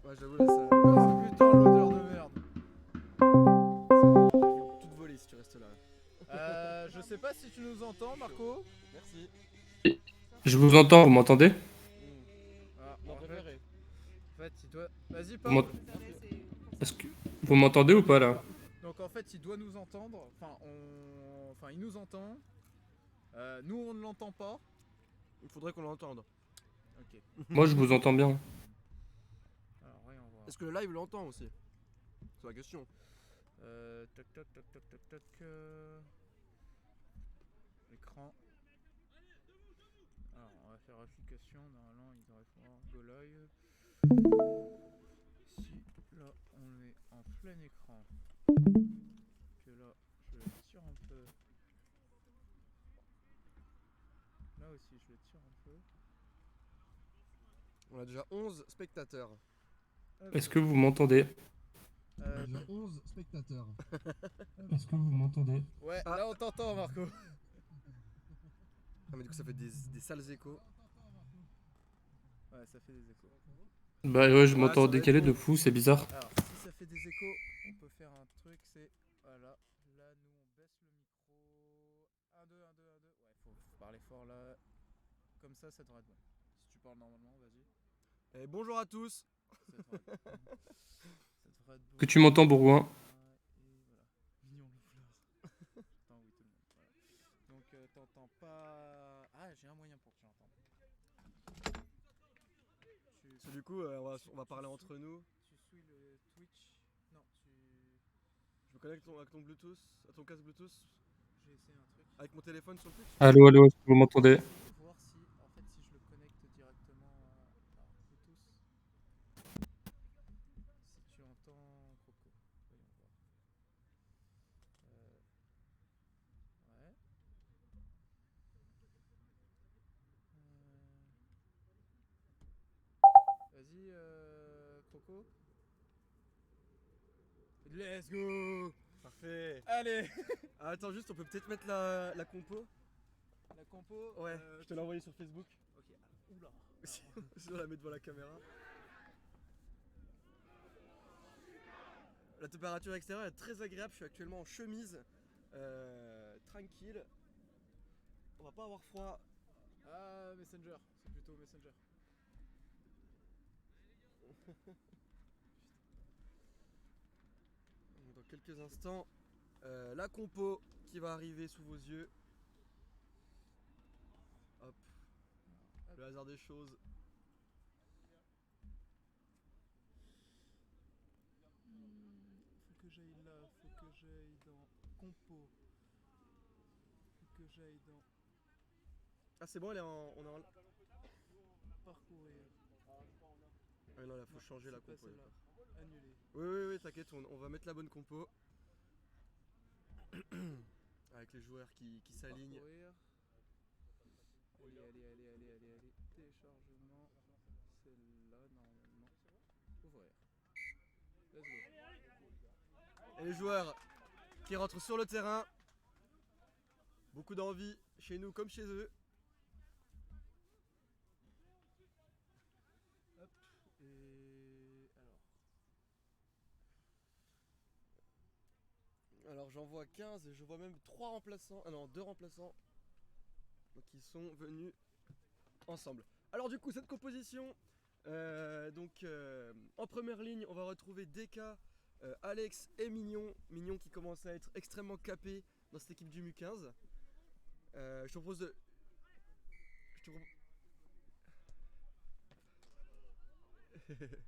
Ouais, j'avoue, là, ça. Oh putain, l'odeur de merde. J'ai fait toute volée si tu restes là. Je sais pas si tu nous entends, Marco. Merci. Je vous entends, vous m'entendez? Hmm. Ah, Mon en préféré. fait, il doit. Vas-y, Vous parle. Merci. Est-ce que vous m'entendez ou pas là? Donc en fait, il doit nous entendre. Enfin, il nous entend. Nous, on ne l'entend pas. Il faudrait qu'on l'entende. Ok. Moi je vous entends bien. Alors, rien voir. Est-ce que le live l'entend aussi? C'est la question. Toc toc toc toc toc toc. Écran. Alors, on va faire application. Normalement, il devrait pouvoir go live. Si là, on est en plein écran. Que là, je le tire un peu. Là aussi, je le tire un peu. On a déjà 11 spectateurs. Hop. Est-ce que vous m'entendez? Déjà 11 spectateurs. Est-ce que vous m'entendez? Ouais, Ah. là on t'entend, Marco. Ah, mais du coup, ça fait des sales échos. Ouais, ça fait des échos. Bah ouais, je Ouais, m'entends ça va être décalé bon. de fou, c'est bizarre. Alors, si ça fait des échos, on peut faire un truc, c'est. Voilà. Là, nous, on baisse le micro. 1, 2, 1, 2, 1, 2. Ouais, faut parler fort là. Comme ça devrait être bon. Si tu parles normalement, vas-y. Et bonjour à tous. Ça devrait être bon. Ça devrait être Que bon. tu m'entends, Bourgoin? Et voilà. Mignon le fleur. Attends, oui, tout le monde. Voilà. Donc, t'entends pas. Ah, j'ai un moyen pour que tu l'entendes. Parce que du coup, on va parler entre nous. Tu suis le Twitch. Non, tu. Je me connecte à ton Bluetooth, à ton casque Bluetooth, J'ai essayé un truc. avec mon téléphone sur le Twitch. Allô, allô, est-ce que vous m'entendez? Voir si, en fait, si je le connecte directement par Bluetooth, si tu entends Croco. Voyons voir. Ouais. Vas-y, Croco. Let's go. Parfait. Allez. Ah, attends, juste, on peut peut-être mettre la compo. La compo. Ouais, je te l'ai envoyé sur Facebook. Ok. Oula. Si on la met devant la caméra. La température extérieure est très agréable. Je suis actuellement en chemise. Tranquille. On va pas avoir froid. Ah, Messenger. C'est plutôt Messenger. Dans quelques instants, la compo qui va arriver sous vos yeux. Hop. Le hasard des choses. Faut que j'aille là. Faut que j'aille dans compo. Faut que j'aille dans Ah, c'est bon, on est en. parcourir. Ah non, là, faut Non, changer la c'est pas compo. celle-là. Annuler. Oui, t'inquiète, on va mettre la bonne compo. Avec les joueurs qui s'alignent. Parcourir. Allez. Téléchargement. Celle-là, normalement. Ouvrir. Let's go. Et les joueurs qui rentrent sur le terrain. Beaucoup d'envie chez nous comme chez eux. Hop. Et Alors j'en vois 15 et je vois même 3 remplaçants. Ah non, 2 remplaçants. Donc ils sont venus ensemble. Alors du coup cette composition. En première ligne on va retrouver DK, Alex et Mignon. Mignon qui commence à être extrêmement capé dans cette équipe du MU15. Je te propose de. Je te propose...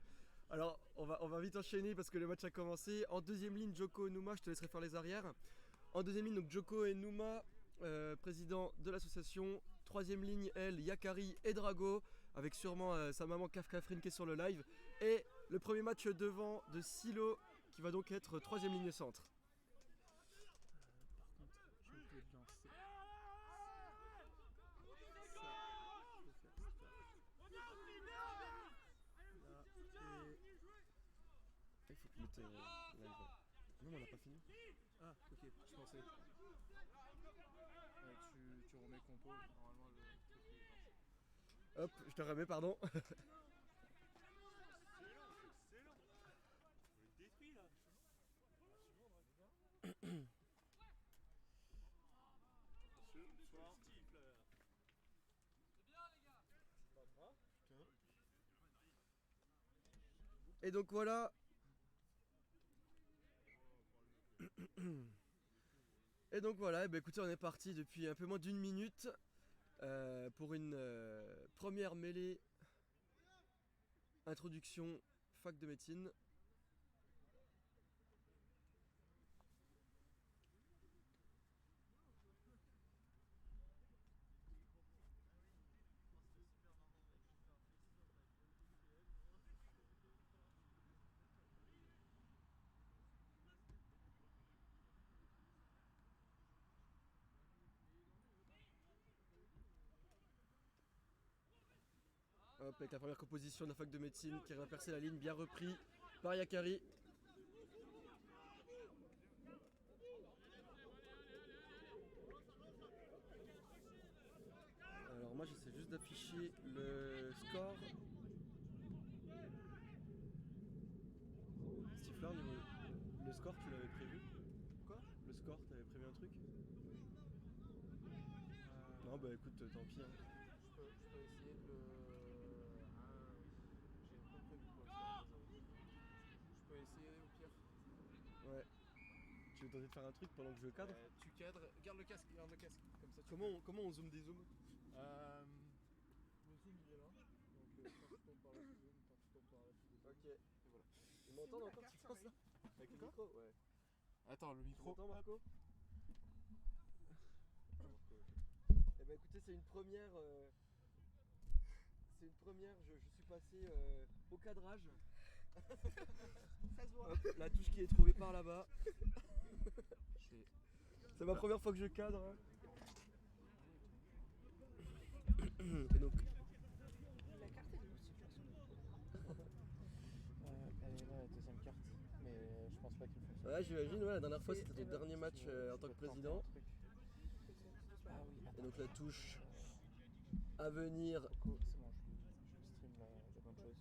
Alors on va vite enchaîner parce que le match a commencé. En deuxième ligne Joko et Nouma, je te laisserai faire les arrières. En deuxième ligne donc Joko et Nouma, président de l'association. Troisième ligne elle, Yakari et Drago, avec sûrement sa maman Kafkafrine qui est sur le live. Et le premier match devant de Silo qui va donc être troisième ligne centre. par contre, j'ai oublié de lancer. Ça, Il faut que tu mettes live. Non mais on n'a pas fini. Ah, ok, je pensais. Tu remets compo, normalement le truc est lancé. Hop, je te remets pardon. Et donc voilà. Et donc voilà, écoutez, on est parti depuis un peu moins d'une minute pour une première mêlée introduction fac de médecine. Hop, avec la première composition de la fac de médecine qui va percer la ligne, bien repris par Yakari. Alors moi j'essaie juste d'afficher le score. Stifler, le score tu l'avais prévu? Quoi? Le score, t'avais prévu un truc? Non bah écoute, tant pis. Hein. Je peux essayer de le. J'ai pas prévu pour l'instant, désolé. Je peux essayer au pire. Ouais. Tu veux tenter de faire un truc pendant que je cadre? Tu cadres, garde le casque, Comme ça tu Comment on zoome des zooms? Le zoom il est là. Donc quand tu tombes par là, tu zoomes, quand tu tombes par là, tu zoomes. Ok. Et voilà. Ils m'entendent encore, tu penses là? Avec le micro? Ouais. Attends, le Tu micro. m'entends Marco? Eh ben écoutez, c'est une première. Je suis passé au cadrage. Ça se voit. Hop, la touche qui est trouvée par là-bas. C'est ma première fois que je cadre. Hein. Et donc. La carte elle est où super elle est là, la deuxième carte. Mais je pense pas qu'il fonctionne. Ouais, j'imagine, ouais, la dernière fois c'était ton dernier match en tant que président. Ah oui, Et donc la touche à venir. c'est bon, je stream la bonne chose.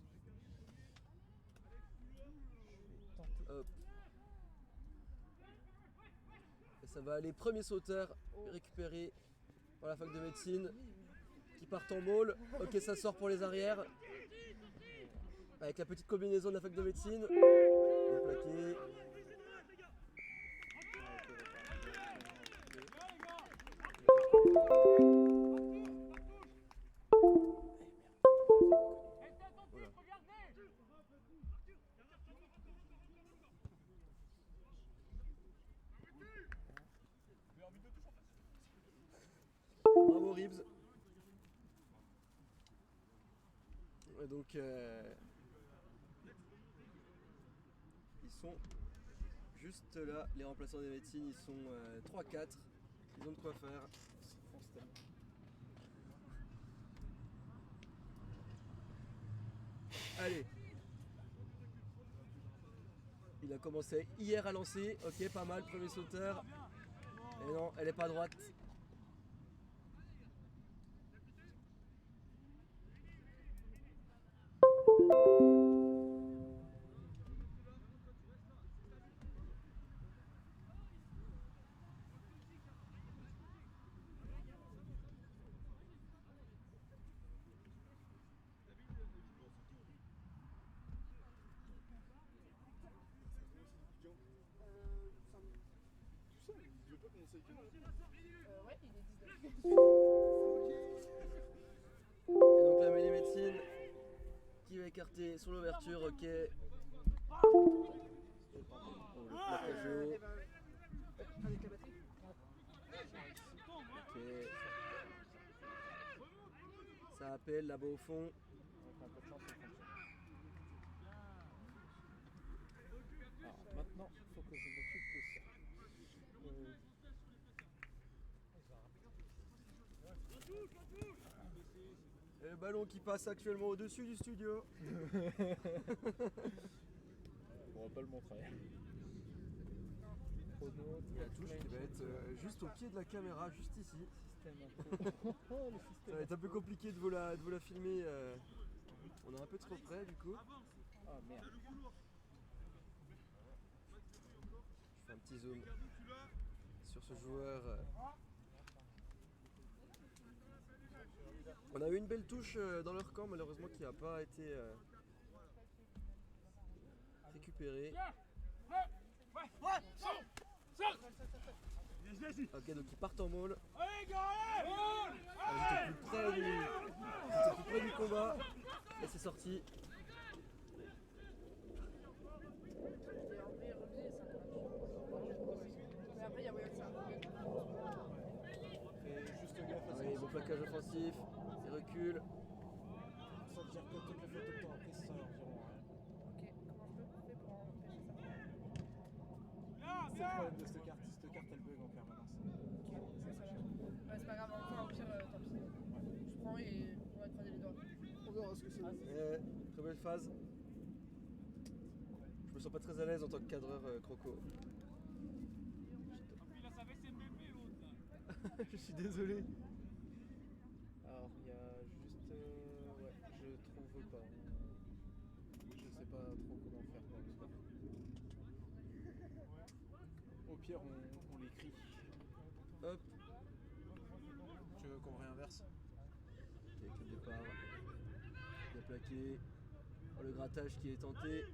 Hop. Et ça va aller premier sauteur récupéré par la fac de médecine qui part en maul. Ok, ça sort pour les arrières. Avec la petite combinaison de la fac de médecine. Bien plaqué. Bravo Ribs. Et donc ils sont juste là, les remplaçants des médecines, ils sont 3-4, ils ont de quoi faire. Allez. Il a commencé hier à lancer, ok pas mal, premier sauteur. Et non, elle est pas droite. Ouais, il est 19. Et donc la mêlée médecine qui va écarter sur l'ouverture, ok. Oh, le plaquage haut. Avec la batterie? Ok. Ça appelle là-bas au fond. Avec un peu de chance, ça fonctionne. Alors maintenant, il faut que je m'occupe de ça. Et le ballon qui passe actuellement au-dessus du studio. On va pas le montrer. La touche qui va être juste au pied de la caméra, juste ici. Ça va être un peu compliqué de vous la filmer. On est un peu trop près du coup. Oh merde. Je fais un petit zoom sur ce joueur. On a eu une belle touche dans leur camp, malheureusement qui n'a pas été récupéré. Ok, donc ils partent en maul. J'étais plus près du combat. Et c'est sorti. Mais après, il y a moyen que ça Fais juste gaffe à Oui, bon plaquage offensif. Il recule. ça veut dire que toutes les photos que t'as prises, ça leur diront rien. Ok, comment je peux faire pour empêcher ça? C'est le problème de cette carte elle bug en permanence. Ok, ça va. Ouais, c'est pas grave, enfin, au pire, tant pis. Je prends et on va croiser les doigts. On verra ce que c'est. Très belle phase. Je me sens pas très à l'aise en tant que cadreur croco. Je suis désolé. Alors, il y a juste. Ouais, je trouve pas. Je sais pas trop comment faire pour le score. Au pire, on l'écrit. Hop. Tu veux qu'on réinverse? Ok, avec le départ. Bien plaqué. Oh, le grattage qui est tenté.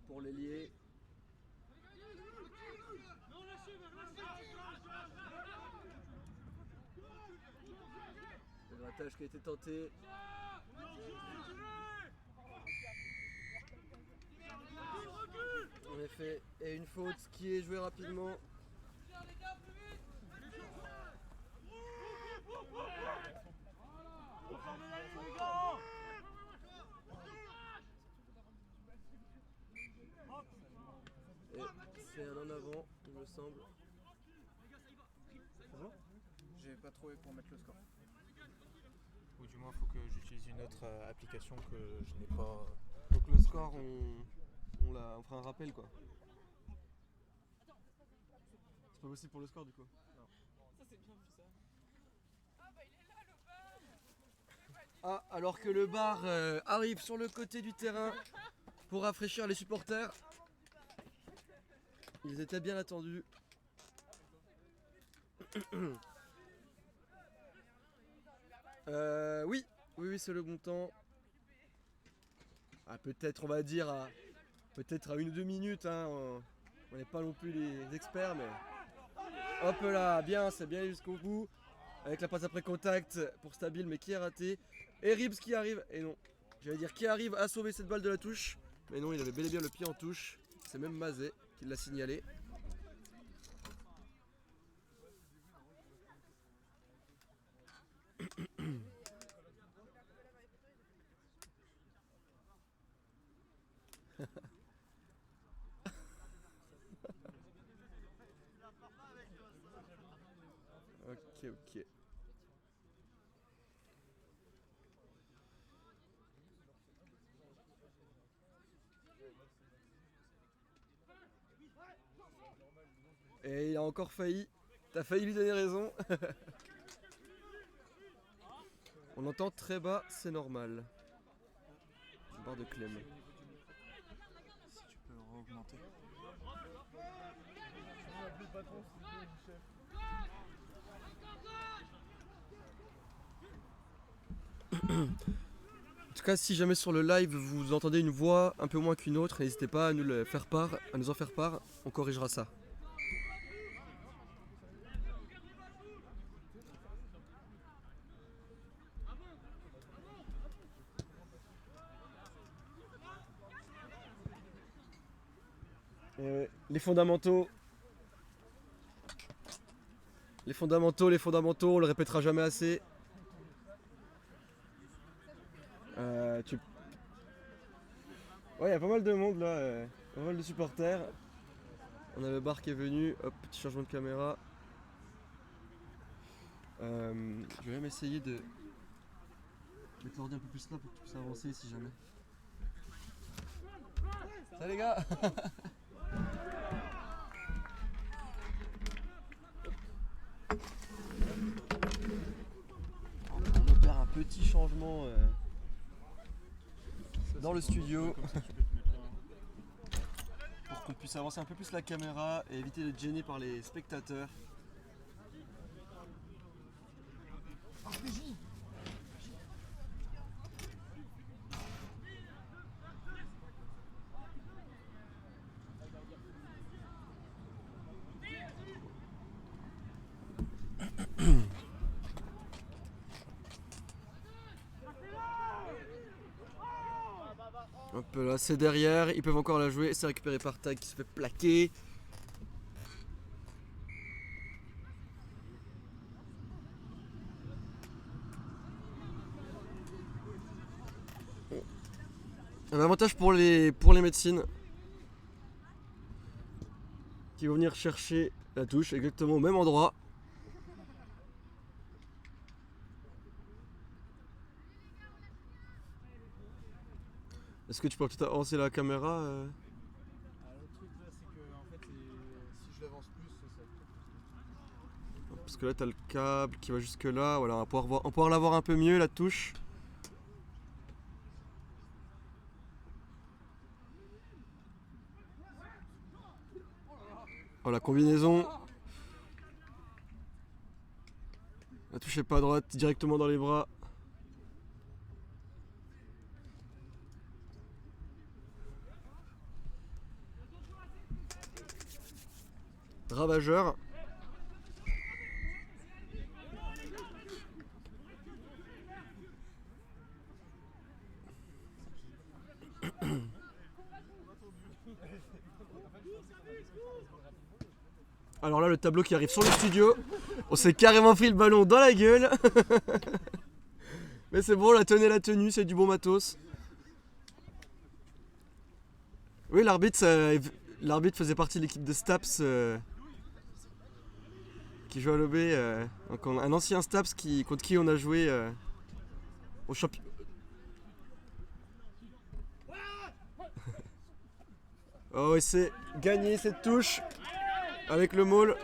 Pour l'ailier. Le grattage qui a été tenté. En effet, et une faute qui est jouée rapidement. Et c'est un en avant, il me semble. C'est bon ? J'ai pas trouvé pour mettre le score. Ou du moins, faut que j'utilise une autre application que je n'ai pas. Donc le score, on fera un rappel quoi. C'est pas possible pour le score du coup. Ça, c'est bien vu ça. Ah, bah, il est là, le bar. Ah, alors que le bar arrive sur le côté du terrain pour rafraîchir les supporters. Ils étaient bien attendus. Oui, c'est le bon temps. Ah, peut-être, on va dire, peut-être à 1 ou 2 minutes. Hein, on n'est pas non plus les experts, mais hop là, bien, c'est bien jusqu'au bout. Avec la passe après contact pour Stabil, mais qui est raté. Et Ribs qui arrive, et non, j'allais dire qui arrive à sauver cette balle de la touche. Mais non, il avait bel et bien le pied en touche. C'est même Mazet qui l'a signalé. Ok. Et il a encore failli. T'as failli lui donner raison. On entend très bas, c'est normal. Barre de Clem. Si tu peux augmenter. En tout cas, si jamais sur le live vous entendez une voix un peu moins qu'une autre, n'hésitez pas à nous le faire part, à nous en faire part, on corrigera ça. Les fondamentaux. Les fondamentaux, on le répétera jamais assez. Ouais, il y a pas mal de monde là, pas mal de supporters. On a le bar qui est venu, hop, petit changement de caméra. Je vais même essayer de mettre l'ordi un peu plus là pour que tu puisses avancer si jamais. Salut les gars. On opère un petit changement dans le studio. Pour qu'on puisse avancer un peu plus la caméra et éviter d'être gêné par les spectateurs. Hop là, c'est derrière, ils peuvent encore la jouer, c'est récupéré par Tag qui se fait plaquer. Un avantage pour les médecines qui vont venir chercher la touche exactement au même endroit. Est-ce que tu peux peut-être avancer la caméra Ah, le truc là, c'est que en fait, si je l'avance plus, ça va Parce que là t'as le câble qui va jusque là, voilà, on va pouvoir la voir un peu mieux la touche. Voilà, combinaison. La touche est pas à droite, directement dans les bras. Ravageur. Alors là, le tableau qui arrive sur le studio. On s'est carrément pris le ballon dans la gueule. Mais c'est bon, la tenue, c'est du bon matos. Oui, l'arbitre faisait partie de l'équipe de Staps qui joue à l'OB. Donc un ancien Staps contre qui on a joué au championnat. Oh, et c'est gagné cette touche avec le maul.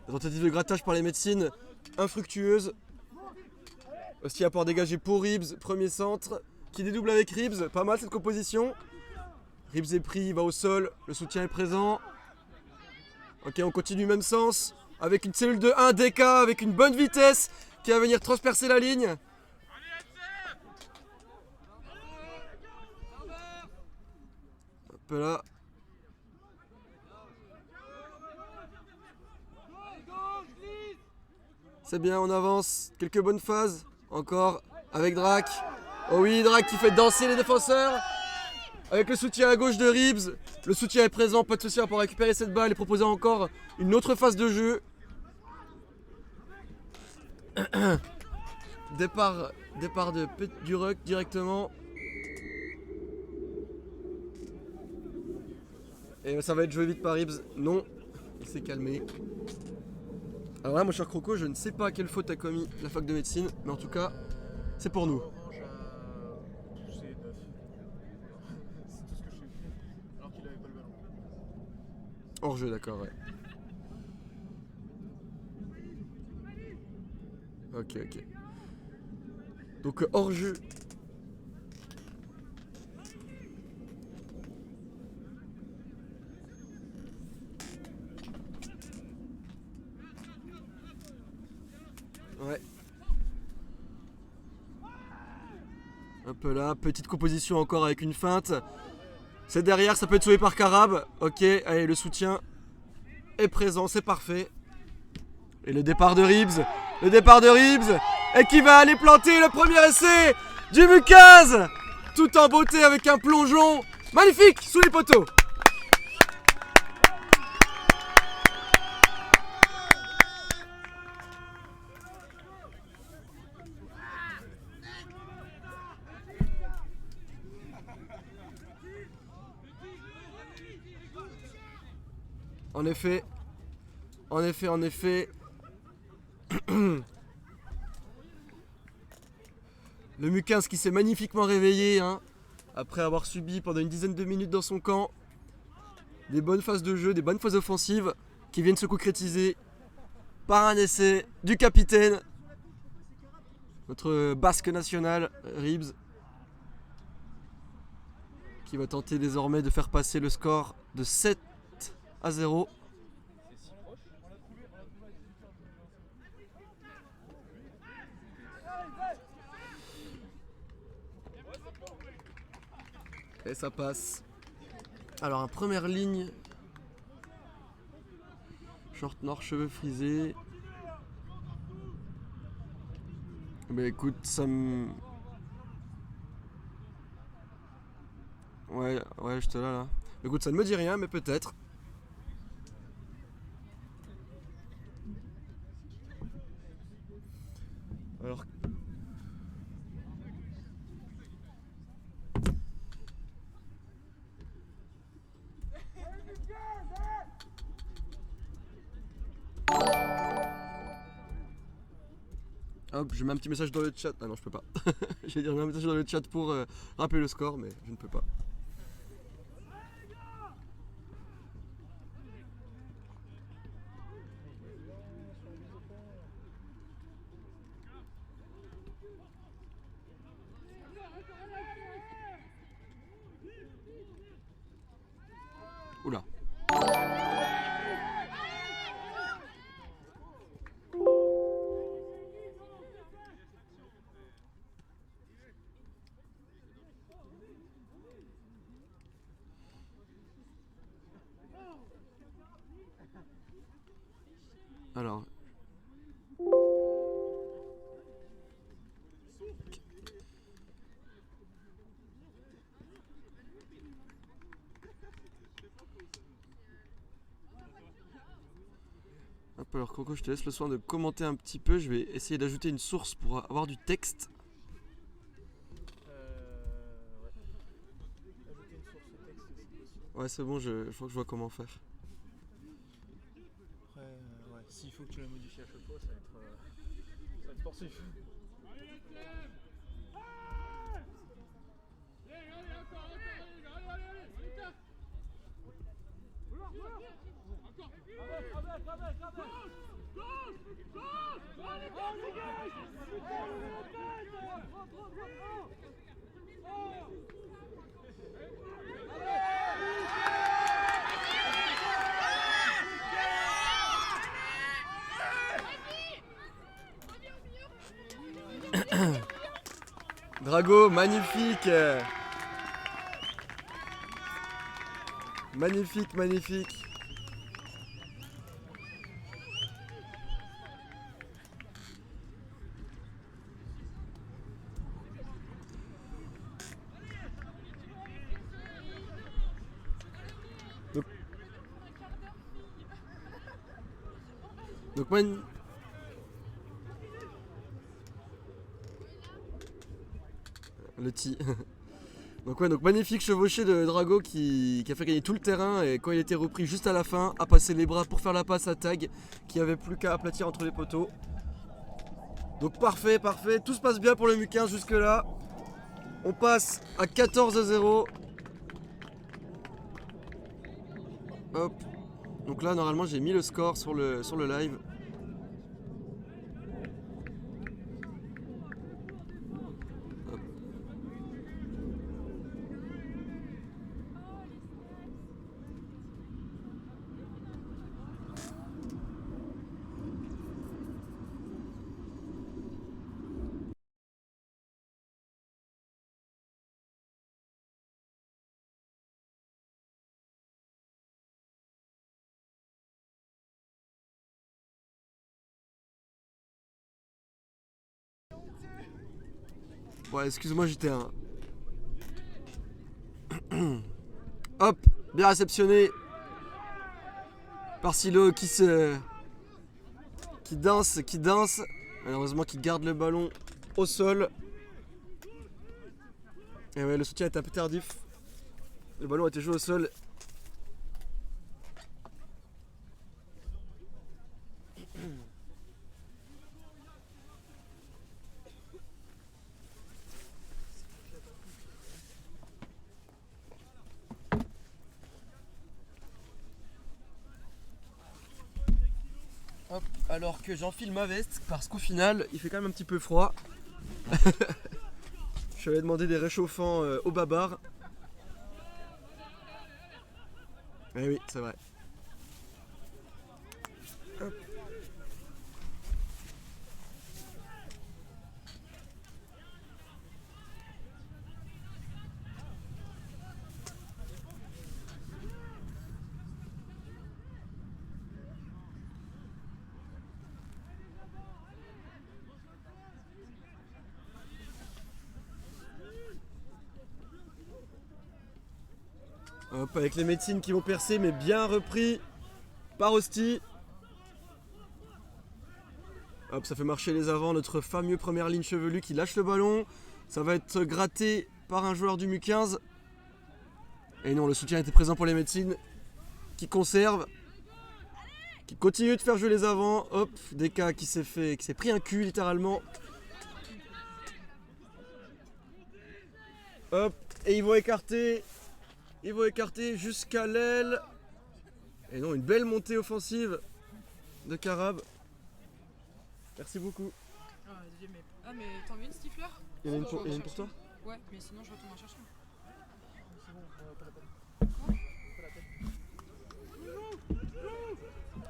La tentative de grattage par les médecines infructueuse. Aussi apport dégagé pour Ribs, premier centre, qui dédouble avec Ribs, pas mal cette composition. Ribs est pris, il va au sol, le soutien est présent. Ok, on continue même sens, avec une cellule de 1 DK, avec une bonne vitesse, qui va venir transpercer la ligne. Hop là. C'est bien, on avance. Quelques bonnes phases. Encore avec Drac. Oh oui, Drac qui fait danser les défenseurs. Avec le soutien à gauche de Ribs. Le soutien est présent, pas de souci pour récupérer cette balle et proposer encore une autre phase de jeu. Départ de Duruck directement. Et ça va être joué vite par Ribs. Non, il s'est calmé. Alors là, mon cher Croco, je ne sais pas quelle faute a commis la fac de médecine, mais en tout cas, c'est pour nous. orange à toucher 9. C'est tout ce que je sais. Alors qu'il avait pas le ballon. Hors jeu, d'accord, ouais. Ok. Donc hors jeu. Ouais. Un peu là, petite composition encore avec une feinte. C'est derrière, ça peut être sauvé par Carab. Ok, allez, le soutien est présent, c'est parfait. Et le départ de Ribs. Et qui va aller planter le premier essai du Mukaz. Tout en beauté avec un plongeon magnifique sous les poteaux. En effet. Le Mukaz qui s'est magnifiquement réveillé hein, après avoir subi pendant une dizaine de minutes dans son camp des bonnes phases de jeu, des bonnes phases offensives qui viennent se concrétiser par un essai du capitaine, notre basque national Ribs, qui va tenter désormais de faire passer le score de 7-0. Et ça passe. Alors, en première ligne, short noir, cheveux frisés. Mais écoute, ça me... Ouais, je te là. Écoute, ça ne me dit rien, mais peut-être. Alors... Hop, je mets un petit message dans le chat. Ah non, je peux pas. J'ai dit un message dans le chat pour rappeler le score, mais je ne peux pas. Oula. Alors. Hop, alors Coco, je te laisse le soin de commenter un petit peu. Je vais essayer d'ajouter une source pour avoir du texte. Ouais. Ajouter une source de texte si possible. Ouais, c'est bon, je crois que je vois comment faire. Après, ouais, s'il faut que tu la modifies à chaque fois, ça va être sportif. Drago, magnifique. Magnifique, magnifique. Donc le ti. Donc magnifique chevauché de Drago qui a fait gagner tout le terrain, et quand il était repris juste à la fin, a passé les bras pour faire la passe à Tag qui avait plus qu'à aplatir entre les poteaux. Donc parfait, tout se passe bien pour le MU15 jusque là. On passe à 14-0. Hop. Donc là normalement j'ai mis le score sur le live. Ouais, excuse-moi, j'étais un... Hop, bien réceptionné par Silo qui danse, malheureusement qui garde le ballon au sol. Et ouais, le soutien est un peu tardif. Le ballon a été joué au sol. Hop, alors que j'enfile ma veste parce qu'au final il fait quand même un petit peu froid. Je lui avais demandé des réchauffants au babar. Eh oui, c'est vrai. Hop. Hop, avec les médecines qui vont percer, mais bien repris par Hosty. Hop, ça fait marcher les avants, notre fameux première ligne chevelue qui lâche le ballon. Ça va être gratté par un joueur du MU15. Et non, le soutien était présent pour les médecines qui conservent, qui continuent de faire jouer les avants. Hop, Deka qui s'est pris un cul littéralement. Hop, et ils vont écarter jusqu'à l'aile. Et non, une belle montée offensive de Carab. Merci beaucoup. Ah, deuxième, mais... Ah, mais t'en veux une stifler? Il y en a une pour toi? Ouais, mais sinon je retourne en chercher. C'est bon, pas la peine. Pas la peine.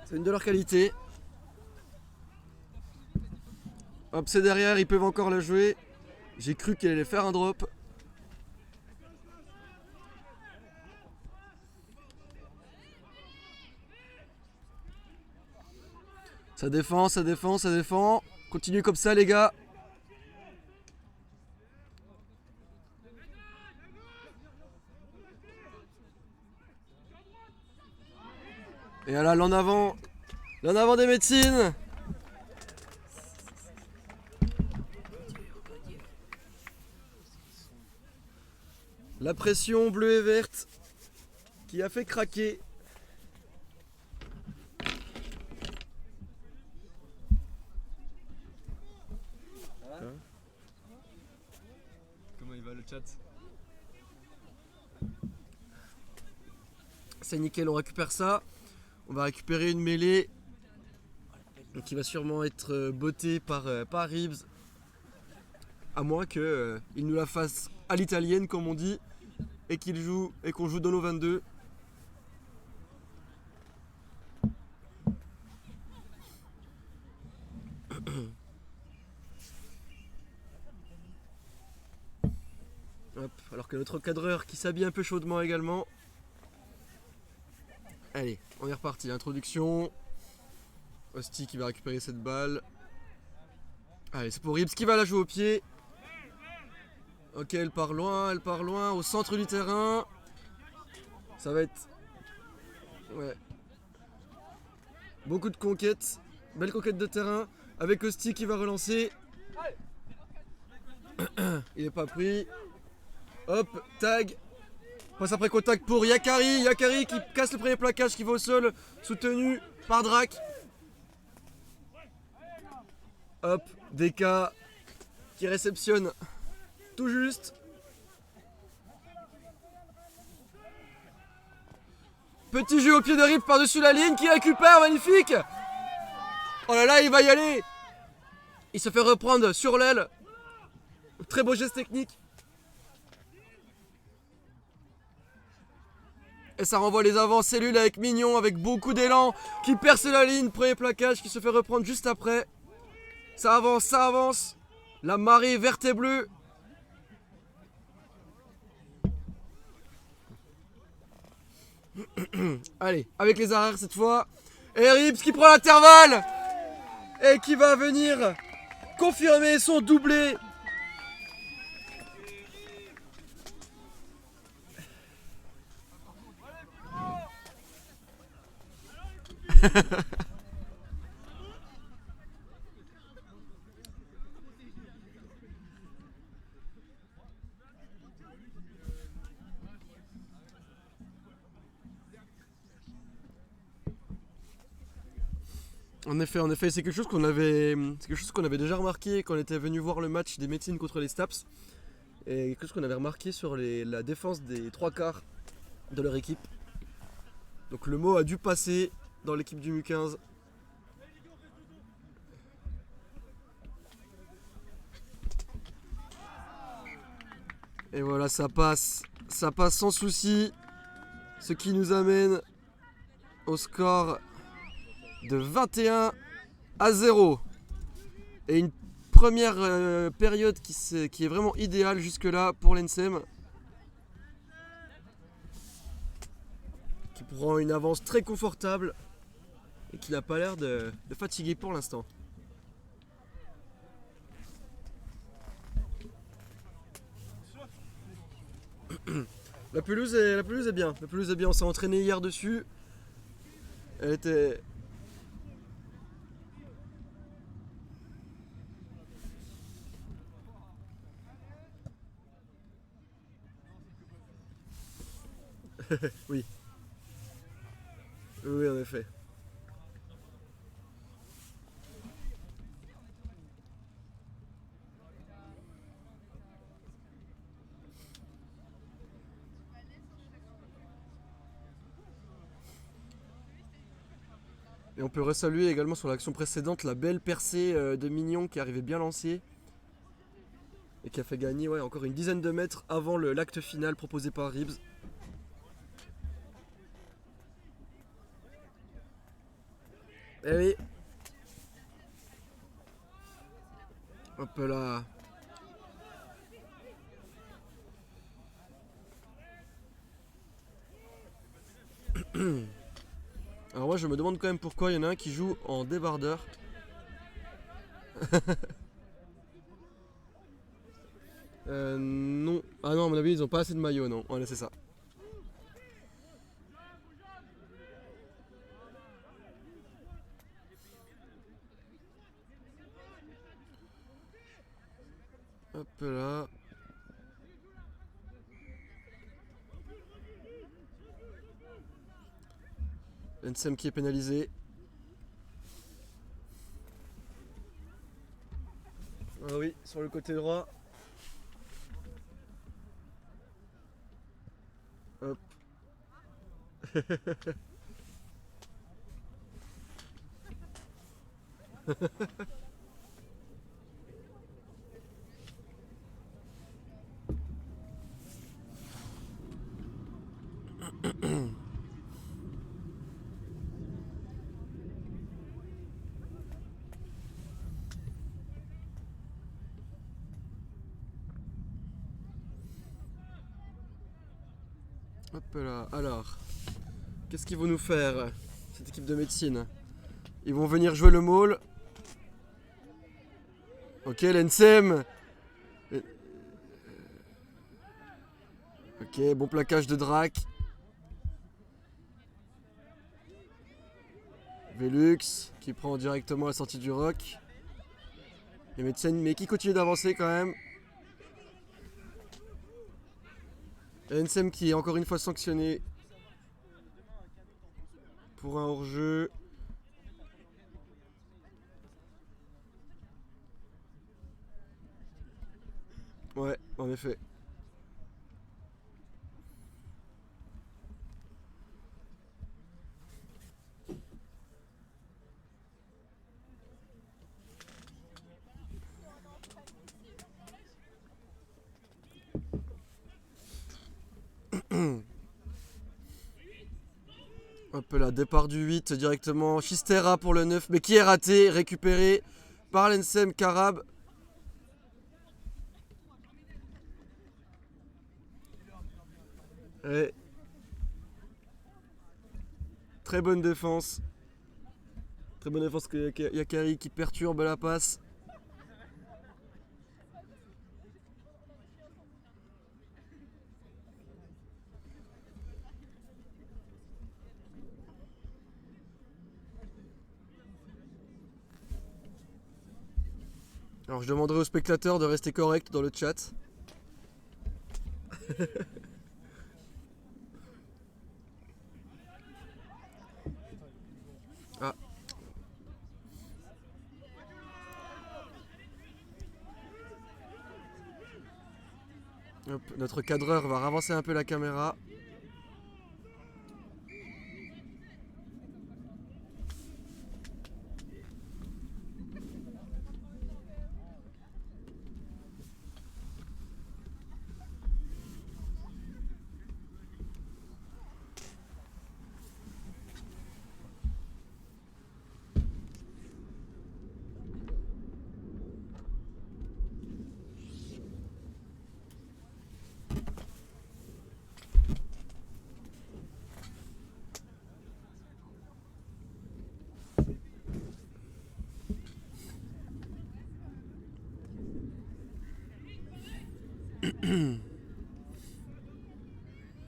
C'est une de leur qualité. Hop, c'est derrière, ils peuvent encore la jouer. J'ai cru qu'elle allait faire un drop. Ça défend, ça défend, ça défend. Continue comme ça les gars. Et là, l'en avant des médecines. La pression bleue et verte qui a fait craquer. Comment il va le chat? C'est nickel, on récupère ça. On va récupérer une mêlée qui va sûrement être bottée par Ribs. À moins qu'il nous la fasse à l'italienne comme on dit et qu'on joue dans nos 22. Hop, alors que notre cadreur qui s'habille un peu chaudement également. Allez, on est reparti. Introduction. Hosty qui va récupérer cette balle. Allez, c'est pour Ribs qui va la jouer au pied. Ok, elle part loin, au centre du terrain. Ça va être... Ouais. Beaucoup de conquêtes. Belle conquête de terrain. Avec Hosty qui va relancer. Il n'est pas pris. Hop, tag. Passe après contact pour Yakari. Yakari qui casse le premier plaquage, qui va au sol. Soutenu par Drac. Hop, Deka qui réceptionne tout juste. Petit jeu au pied de Rip par-dessus la ligne qui récupère, magnifique. Oh là là, il va y aller. Il se fait reprendre sur l'aile. Très beau geste technique. Et ça renvoie les avants, cellule avec Mignon, avec beaucoup d'élan, qui perce la ligne, premier plaquage qui se fait reprendre juste après. Ça avance, ça avance. La marée verte et bleue. Allez, avec les arrières cette fois. Et Rips qui prend l'intervalle. Et qui va venir confirmer son doublé. En effet, c'est quelque chose qu'on avait déjà remarqué quand on était venu voir le match des médecines contre les Staps. Et quelque chose qu'on avait remarqué sur la défense des trois quarts de leur équipe. Donc le mot a dû passer dans l'équipe du MU15. Et voilà, ça passe sans souci. Ce qui nous amène au score de 21-0. Et une première période qui est vraiment idéale jusque-là pour l'Ensem. Qui prend une avance très confortable et qui n'a pas l'air de fatiguer pour l'instant. La pelouse est bien. La pelouse est bien. On s'est entraîné hier dessus. Elle était. Oui. Oui, en effet. Et on peut resaluer également sur l'action précédente la belle percée de Mignon qui arrivait bien lancée et qui a fait gagner encore une dizaine de mètres avant l'acte final proposé par Ribs. Eh oui. Hop là. Alors moi je me demande quand même pourquoi il y en a un qui joue en débardeur. Non. Ah non, à mon avis ils ont pas assez de maillots, non. Voilà, c'est ça. Hop là. Ensem qui est pénalisé. Ah oui, sur le côté droit. Hop. Hop là, alors, qu'est-ce qu'ils vont nous faire, cette équipe de médecine? Ils vont venir jouer le maul. Ok, l'Ensem. Ok, bon plaquage de Drac. Velux qui prend directement la sortie du rock. Les médecins, mais qui continue d'avancer quand même. Ensem qui est encore une fois sanctionné pour un hors-jeu. Ouais, en effet. Hop là, départ du 8 directement. Chistera pour le 9, mais qui est raté, récupéré par l'Ensem Karab. Ouais. Très bonne défense. Très bonne défense que Yakari qui perturbe la passe. Alors je demanderai aux spectateurs de rester corrects dans le chat. Ah. Hop, notre cadreur va ravancer un peu la caméra.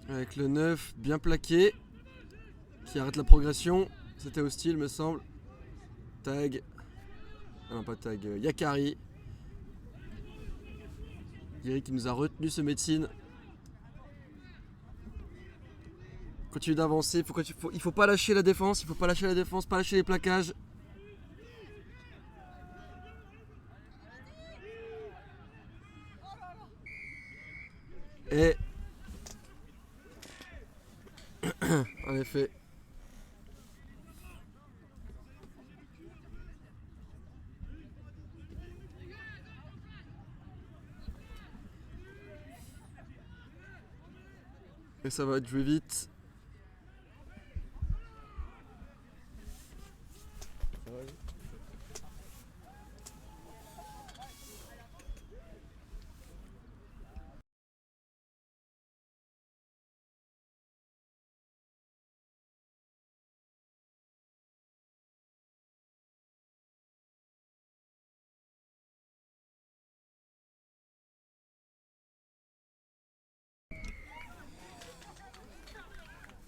Avec le 9 bien plaqué. Qui arrête la progression. C'était hostile me semble. Tag. Ah non pas tag. Yakari. Yeri qui nous a retenu ce médecine. Continue d'avancer. Il faut pas lâcher la défense. Il faut pas lâcher la défense. Pas lâcher les plaquages. Et en effet. Et ça va jouer vite.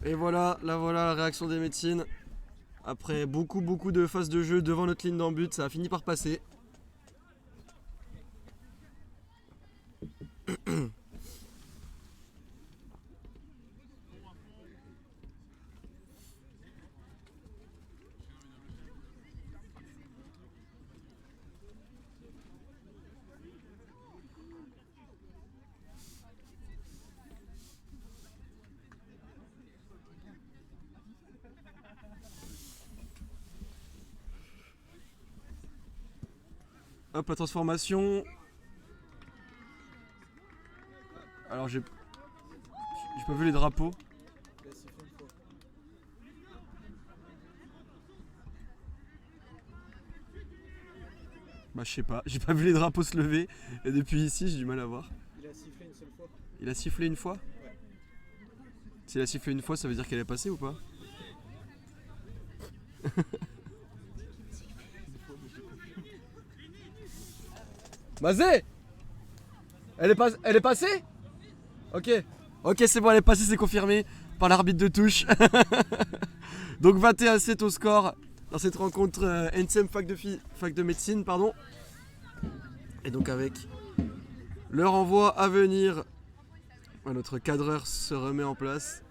Et voilà la réaction des médecines. Après beaucoup de phases de jeu devant notre ligne d'en but, ça a fini par passer. Hop, la transformation. Alors j'ai pas vu les drapeaux. Il a sifflé une fois. Bah je sais pas, j'ai pas vu les drapeaux se lever. Et depuis ici j'ai du mal à voir. Il a sifflé une seule fois. Il a sifflé une fois? Ouais. S'il a sifflé une fois, ça veut dire qu'elle est passée ou pas? Mazé, elle est passée? Ok. Ok, c'est bon, elle est passée, c'est confirmé par l'arbitre de touche. Donc 21-7 au score dans cette rencontre NCM fac de médecine, pardon. Et donc avec le renvoi à venir, notre cadreur se remet en place.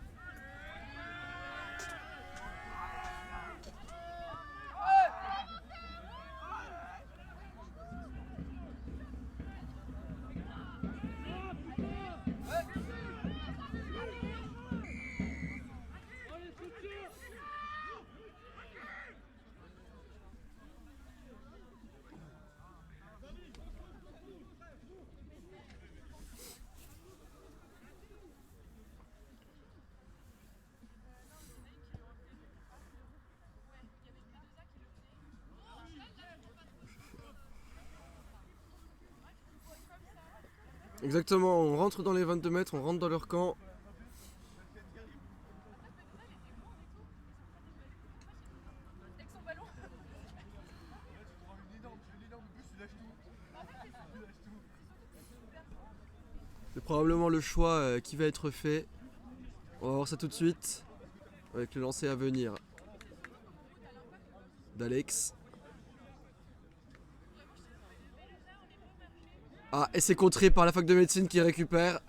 Exactement, on rentre dans les 22 mètres, on rentre dans leur camp. C'est probablement le choix qui va être fait. On va voir ça tout de suite avec le lancer à venir d'Alex. Ah, et c'est contré par la fac de médecine qui récupère.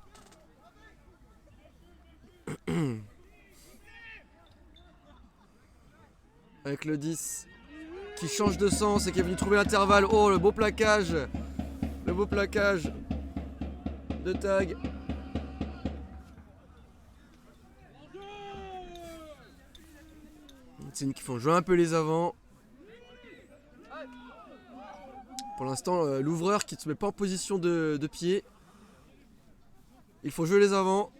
Avec le 10 qui change de sens et qui est venu trouver l'intervalle. Oh, le beau plaquage. Le beau plaquage de tag. Médecine qui font jouer un peu les avants. Pour l'instant, l'ouvreur qui ne se met pas en position de pied. Il faut jouer les avants.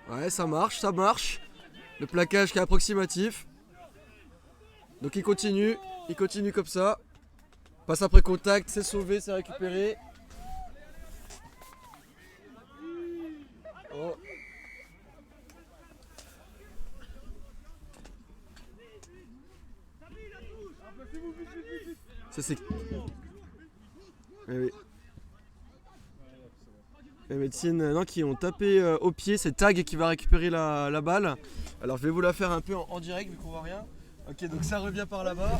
Ouais, ça marche, ça marche. Le plaquage qui est approximatif. Donc il continue comme ça. Passe après contact, c'est sauvé, c'est récupéré. Oh. Ça c'est... Eh oui. Médecine, non, qui ont tapé au pied. C'est Tag qui va récupérer la balle. Alors je vais vous la faire un peu en direct vu qu'on voit rien. Ok, donc ça revient par là-bas.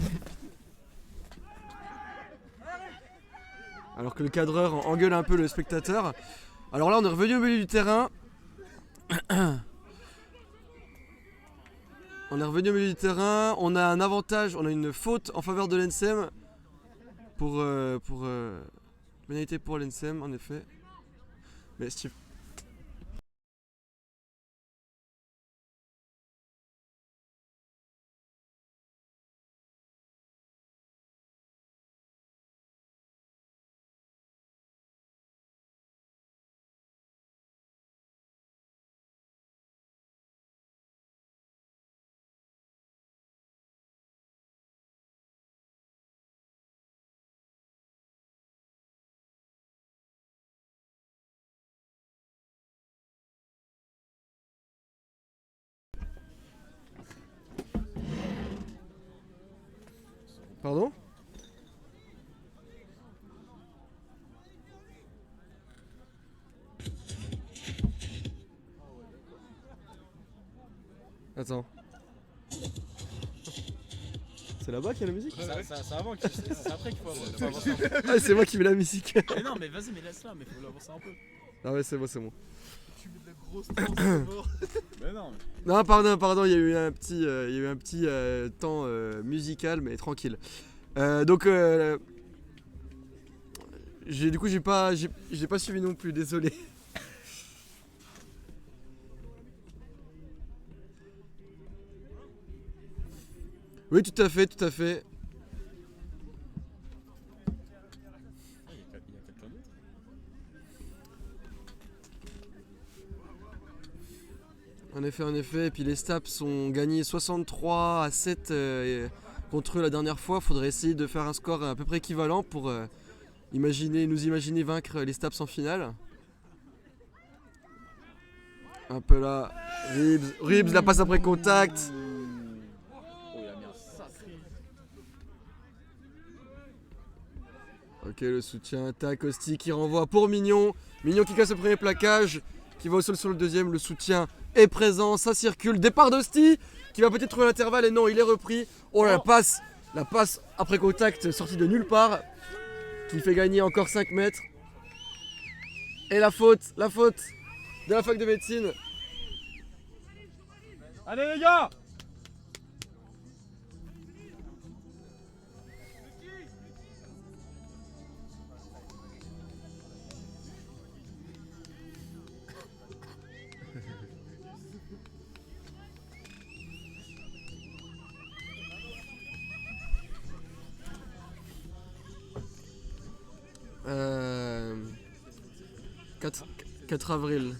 Alors que le cadreur engueule un peu le spectateur. Alors là on est revenu au milieu du terrain. On est revenu au milieu du terrain. On a un avantage, on a une faute en faveur de l'ENSEM. Pour pénalité pour l'ENSEM en effet. Mais Steve. Pardon? Attends. C'est là-bas qu'il y a la musique? C'est avant, c'est après qu'il faut avancer un peu. Ah, c'est moi qui mets la musique. Mais non, mais vas-y, mais laisse-la, mais faut l'avancer un peu. Ah ouais, c'est bon, c'est bon. Tu mets de la grosse trance, c'est mort. Mais non, mais... Non, pardon, il y a eu un petit temps musical, mais tranquille. Donc, du coup, j'ai pas suivi non plus, désolé. Oui, tout à fait, tout à fait. Il y a quelqu'un d'autre. En effet, et puis les Staps ont gagné 63-7 contre eux la dernière fois. Faudrait essayer de faire un score à peu près équivalent pour nous imaginer vaincre les Staps en finale. Un peu là, Ribs la passe après contact. Ok, le soutien, tac, Osti qui renvoie pour Mignon. Mignon qui casse le premier plaquage, qui va au sol sur le deuxième. Le soutien est présent, ça circule. Départ d'Osti qui va peut-être trouver l'intervalle et non, il est repris. Oh la passe après contact sortie de nulle part qui fait gagner encore 5 mètres. Et la faute de la fac de médecine. Allez les gars! Euh... 4 avril.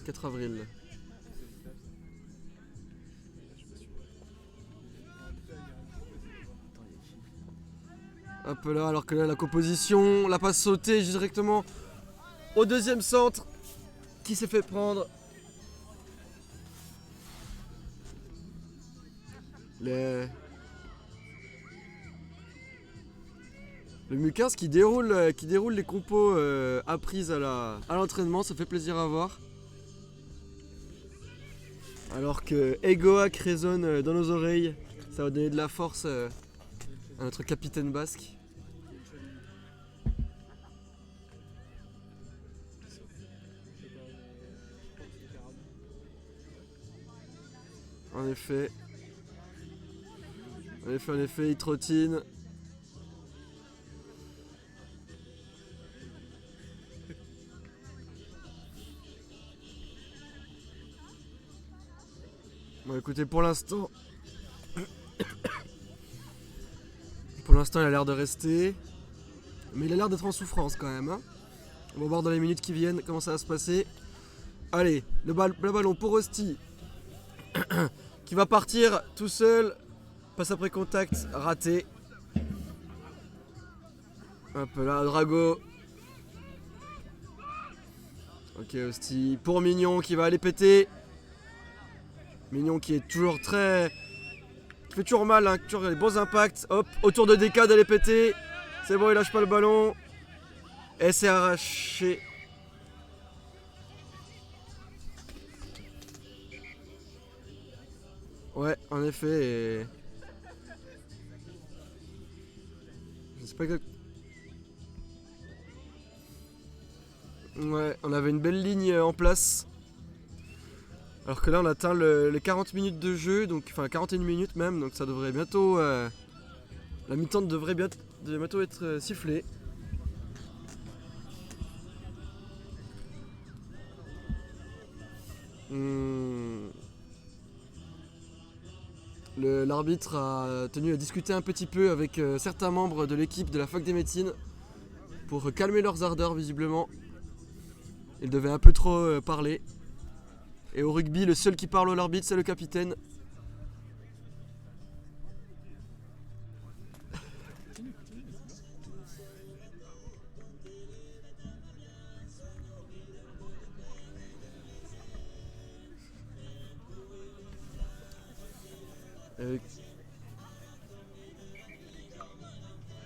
Hop là, alors que là la composition, la passe sautée directement au deuxième centre qui s'est fait prendre. Le Mukins qui déroule les compos apprises à l'entraînement, ça fait plaisir à voir. Alors que Egoac résonne dans nos oreilles, ça va donner de la force à notre capitaine basque. En effet, il trottine. Bon écoutez, pour l'instant, il a l'air de rester. Mais il a l'air d'être en souffrance quand même. Hein. On va voir dans les minutes qui viennent comment ça va se passer. Allez, le ballon pour Osti. Qui va partir tout seul. Passe après contact, raté. Hop là, Drago. Ok, Osti. Pour Mignon qui va aller péter. Mignon qui est toujours qui fait toujours mal, hein, toujours des bons impacts. Hop, autour de DK d'aller péter. C'est bon, il lâche pas le ballon. Et c'est arraché. Ouais, en effet. Et... je sais pas quel... Ouais, on avait une belle ligne en place. Alors que là on atteint les 40 minutes de jeu, donc enfin 41 minutes même, donc ça devrait bientôt... la mi-temps devrait bientôt être sifflée. L'arbitre a tenu à discuter un petit peu avec certains membres de l'équipe de la fac des médecines pour calmer leurs ardeurs visiblement. Ils devaient un peu trop parler. Et au rugby, le seul qui parle à l'arbitre, c'est le capitaine.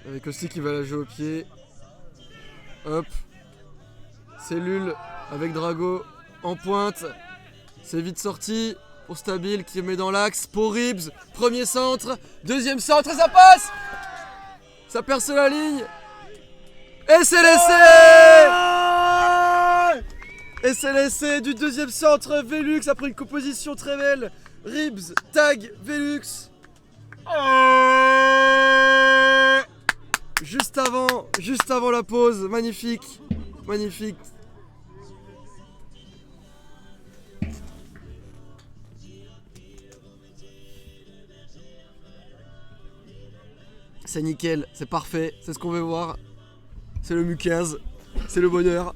Avec aussi qui va la jouer au pied. Hop. Cellule avec Drago en pointe. C'est vite sorti pour Stabile qui met dans l'axe. Pour Ribs. Premier centre. Deuxième centre et ça passe. Ça perce la ligne. Et c'est l'essai. Et c'est l'essai du deuxième centre. Velux après une composition très belle. Ribs, tag, Velux. Juste avant la pause, magnifique, magnifique. C'est nickel, c'est parfait, c'est ce qu'on veut voir. C'est le mu-15, c'est le bonheur.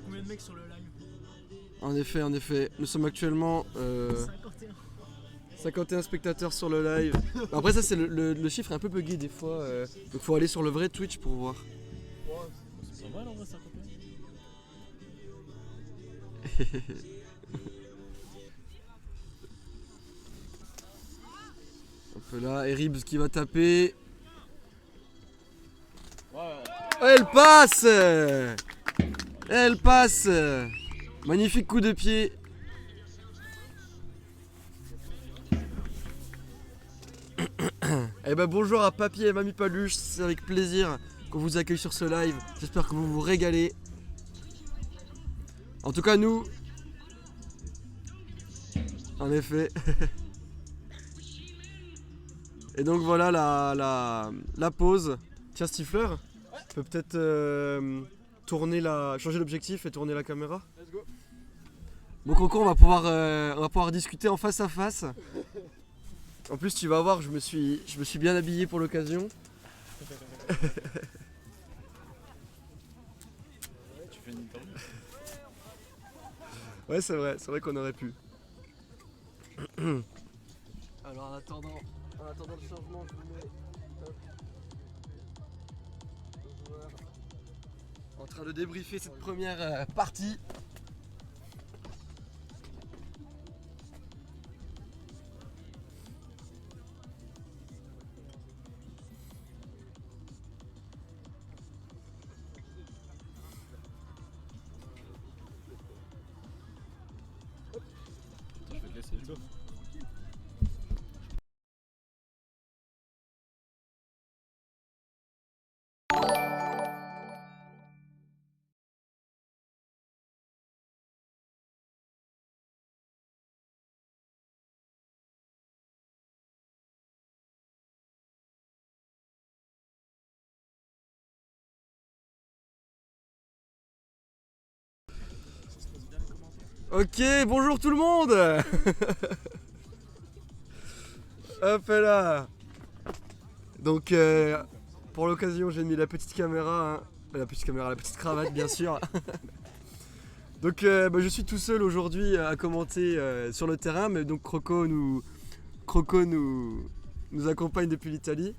Combien de mecs sur le live? En effet, nous sommes actuellement 51 spectateurs sur le live. Après ça c'est le chiffre est un peu bugué des fois, donc faut aller sur le vrai Twitch pour voir. C'est pas mal en vrai, 51. Un peu là, et Ribs qui va taper. Elle passe. Elle passe. Magnifique coup de pied. Eh ben bonjour à Papy et Mamie Paluche, c'est avec plaisir qu'on vous accueille sur ce live. J'espère que vous vous régalez. En tout cas nous. En effet. Et donc voilà la pause. Tiens Stifler, tu peux peut-être changer l'objectif et tourner la caméra. Let's go. Bon Coco, on va pouvoir discuter en face à face. En plus tu vas voir, je me suis bien habillé pour l'occasion. Tu fais une interview. Ouais c'est vrai qu'on aurait pu. Alors en attendant le changement, je vous mets le joueur en train de débriefer cette première partie. Je vais te laisser du go. Ok, bonjour tout le monde. Hop là. Donc pour l'occasion j'ai mis la petite caméra, hein. La petite cravate bien sûr. Donc je suis tout seul aujourd'hui à commenter sur le terrain, mais donc Croco nous accompagne depuis l'Italie.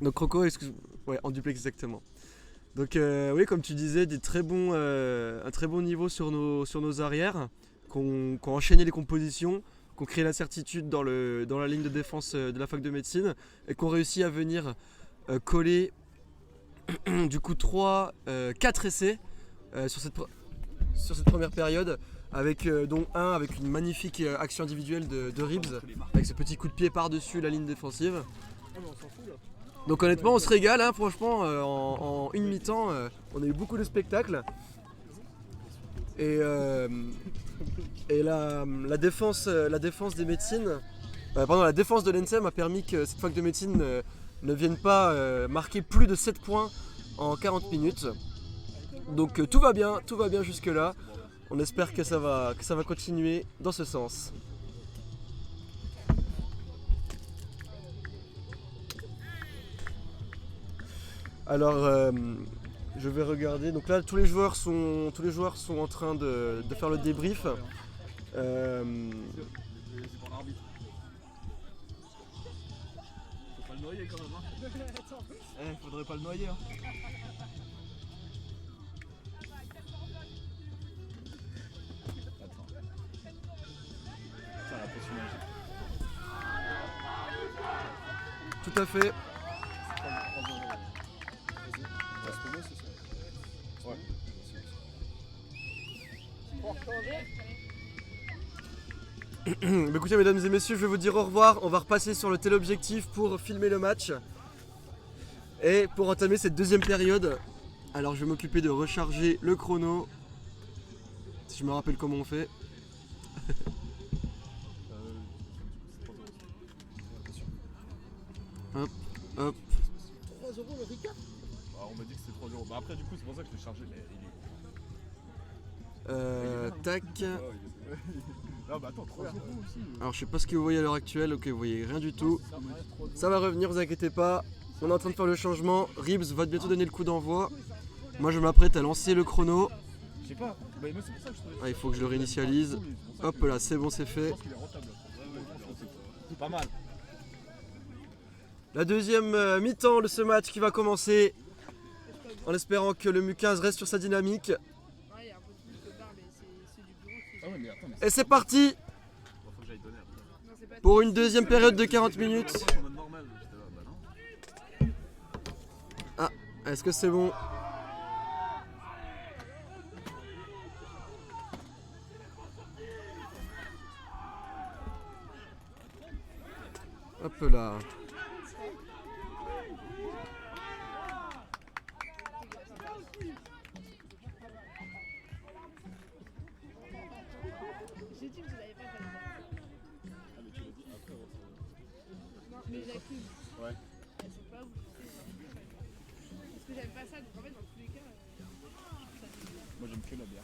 Donc Croco, ouais, en duplex exactement. Donc oui, comme tu disais, un très bon niveau sur nos arrières, qu'on enchaîné les compositions, qu'on créé la certitude dans la ligne de défense de la fac de médecine et qu'on réussit à venir coller du coup 4 essais sur cette première période, avec dont un avec une magnifique action individuelle de Ribs, avec ce petit coup de pied par-dessus la ligne défensive. Donc honnêtement on se régale, hein, franchement en une mi-temps on a eu beaucoup de spectacles. Et la défense des Médecines, la défense de l'ENSEM a permis que cette fac de médecine ne vienne pas marquer plus de 7 points en 40 minutes. Donc tout va bien jusque là. On espère que ça va continuer dans ce sens. Alors je vais regarder. Donc là tous les joueurs sont en train de faire le débrief. C'est pour l'arbitre. Faut pas le noyer quand même, hein. Faudrait pas le noyer. Hein. Attends. Putain, la potion magique. Tout à fait. Ouais. Écoutez mesdames et messieurs, je vais vous dire au revoir. On va repasser sur le téléobjectif pour filmer le match. Et pour entamer cette deuxième période, alors je vais m'occuper de recharger le chrono. Si je me rappelle comment on fait. Hop, hop. 3 € le Ricard. Bah, on m'a dit que c'était 3 €. Bah après du coup c'est pour ça que je l'ai chargé. Mais Tac. il est... Ah bah attends, 3 € aussi. Alors je sais pas ce que vous voyez à l'heure actuelle. Ok, vous voyez rien du tout. Ça va revenir, vous inquiétez pas. On est en train de faire le changement. Ribs va bientôt donner le coup d'envoi. Moi je m'apprête à lancer le chrono. Je sais pas. Bah moi c'est pour ça que je trouvais. Ah, il faut que je le réinitialise. Hop là, c'est bon, c'est fait. Je pense qu'il est rentable. C'est pas mal. La deuxième mi-temps de ce match qui va commencer. En espérant que le MU15 reste sur sa dynamique. Ouais, il y a un peu plus de barre, mais c'est du bureau qui. Ah ouais mais attends mais Et c'est parti faut que j'aille donner après. Non, c'est pas pour une deuxième période de 40 minutes. C'est en mode normal. J'étais là, bah non. Est-ce que c'est bon? Hop là. J'ai dit que je l'avais pas fait. Ah mais tu l'as dit après ouais. Non, mais j'accuse. Ouais. C'est pas vous. Parce que j'aime pas ça, donc en fait, dans tous les cas. Moi j'aime que la bière.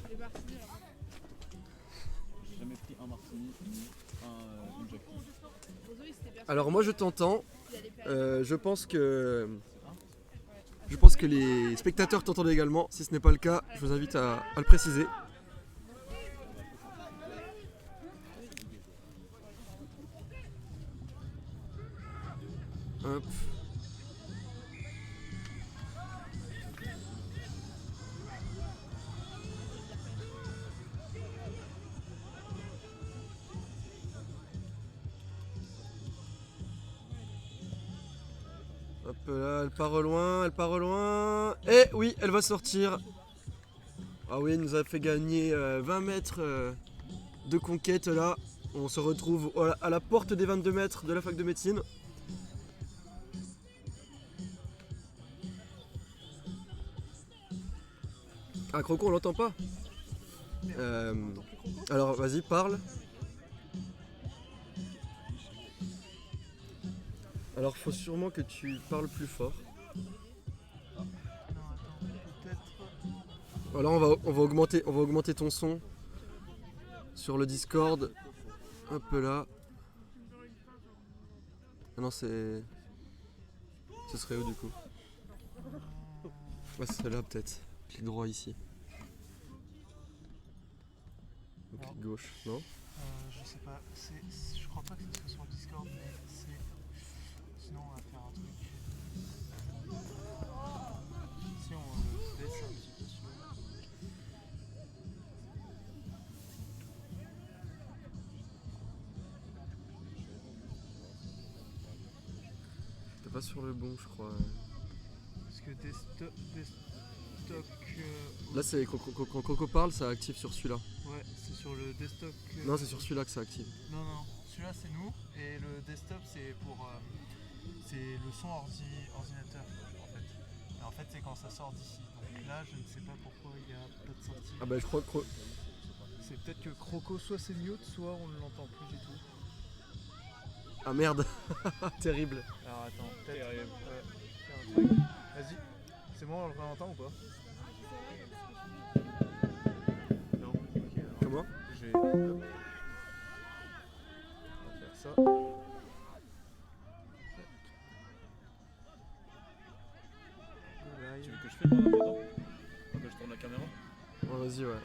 Les martinis, alors. J'ai jamais pris un martini ni une Jack. Bozo, il s'était persuadé Alors moi je t'entends. qu'il allait faire. Je pense que les spectateurs t'entendent également. Si ce n'est pas le cas, je vous invite à le préciser. Hop. Hop là, elle part au loin. Et oui, elle va sortir. Ah oui, elle nous a fait gagner 20 mètres de conquête là. On se retrouve à la porte des 22 mètres de la fac de médecine. Ah, Croco, on l'entend pas. Alors, vas-y, parle. Alors, faut sûrement que tu parles plus fort. Voilà, on va augmenter ton son sur le Discord. Hop là. Ah non, ce serait où du coup? Ouais, ce serait là peut-être. Clic droit ici. Ou clic gauche, non? Je sais pas, je crois pas que ce soit sur le Discord, mais c'est. Sinon on va faire un truc. Si on le baisse un petit peu sur. T'es pas sur le bon, je crois. Parce que des stocks. Là, c'est quand Croco parle, ça active sur celui-là. Ouais, c'est sur le desktop. Non, c'est sur celui-là que ça active. Non, celui-là c'est nous et le desktop c'est pour. C'est le son ordinateur en fait. Et en fait, c'est quand ça sort d'ici. Donc là, je ne sais pas pourquoi il n'y a pas de sortie. Ah bah, je crois que. C'est peut-être que Croco, soit c'est mute, soit on ne l'entend plus du tout. Ah merde. Terrible. Alors attends, peut-être. Faire un truc. Vas-y. C'est bon, on le réentend ou pas? Non. Ok, alors. Comment? J'ai. On va faire ça. Tu veux que je filme en même temps? Que je tourne la caméra? Ouais, vas-y, ouais.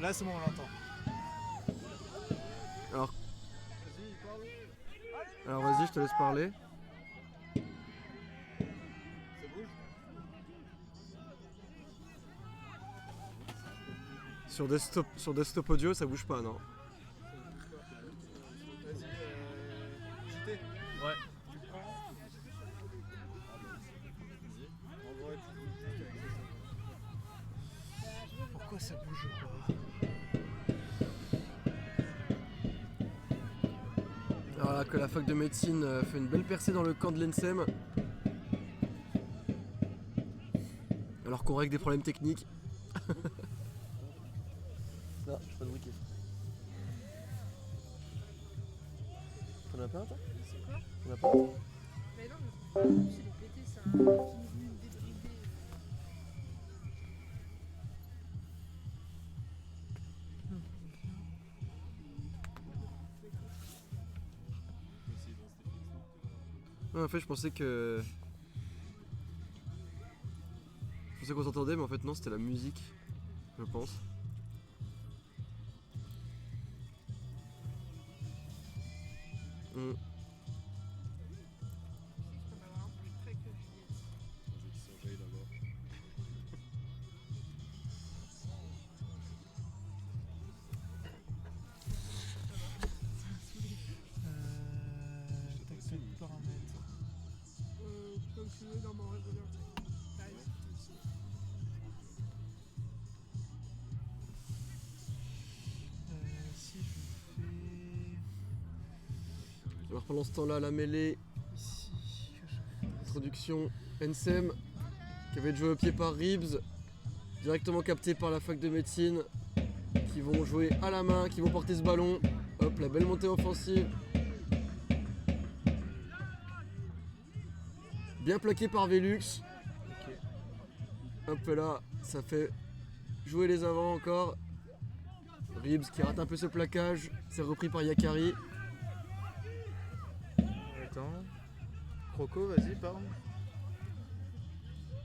Là, c'est bon, on l'entend. Alors vas-y, je te laisse parler. Ça bouge? Sur desktop audio, ça bouge pas, non? Vas-y, JT. Ouais. Tu prends. En vrai, tu bouges juste avec ça. Pourquoi ça bouge pas? Alors là, que la fac de médecine fait une belle percée dans le camp de l'ENSEM. Alors qu'on règle des problèmes techniques. Non, j'ai pas de wiki. T'en as pas un, toi? C'est quoi? T'en as pas un? Mais non, mais en plus, il est pété, c'est un qui est venu me débrider. Ouais, en fait, je pensais qu'on s'entendait, mais en fait, non, c'était la musique, je pense. On va avoir un plus près que Juliette. Surveille d'abord. Tac, paramètres. Comme tu veux, non, mais en vrai, je veux bien. T'arrives? Si je fais Alors pendant ce temps-là, la mêlée, ici, que je fais introduction, NSEM, qui avait joué au pied par Ribs, directement capté par la fac de médecine, qui vont jouer à la main, qui vont porter ce ballon. Hop, la belle montée offensive. Bien plaqué par Velux. Ok. Hop là, ça fait jouer les avants encore. Ribs qui rate un peu ce plaquage, c'est repris par Yakari. Attends. Croco, vas-y, parle.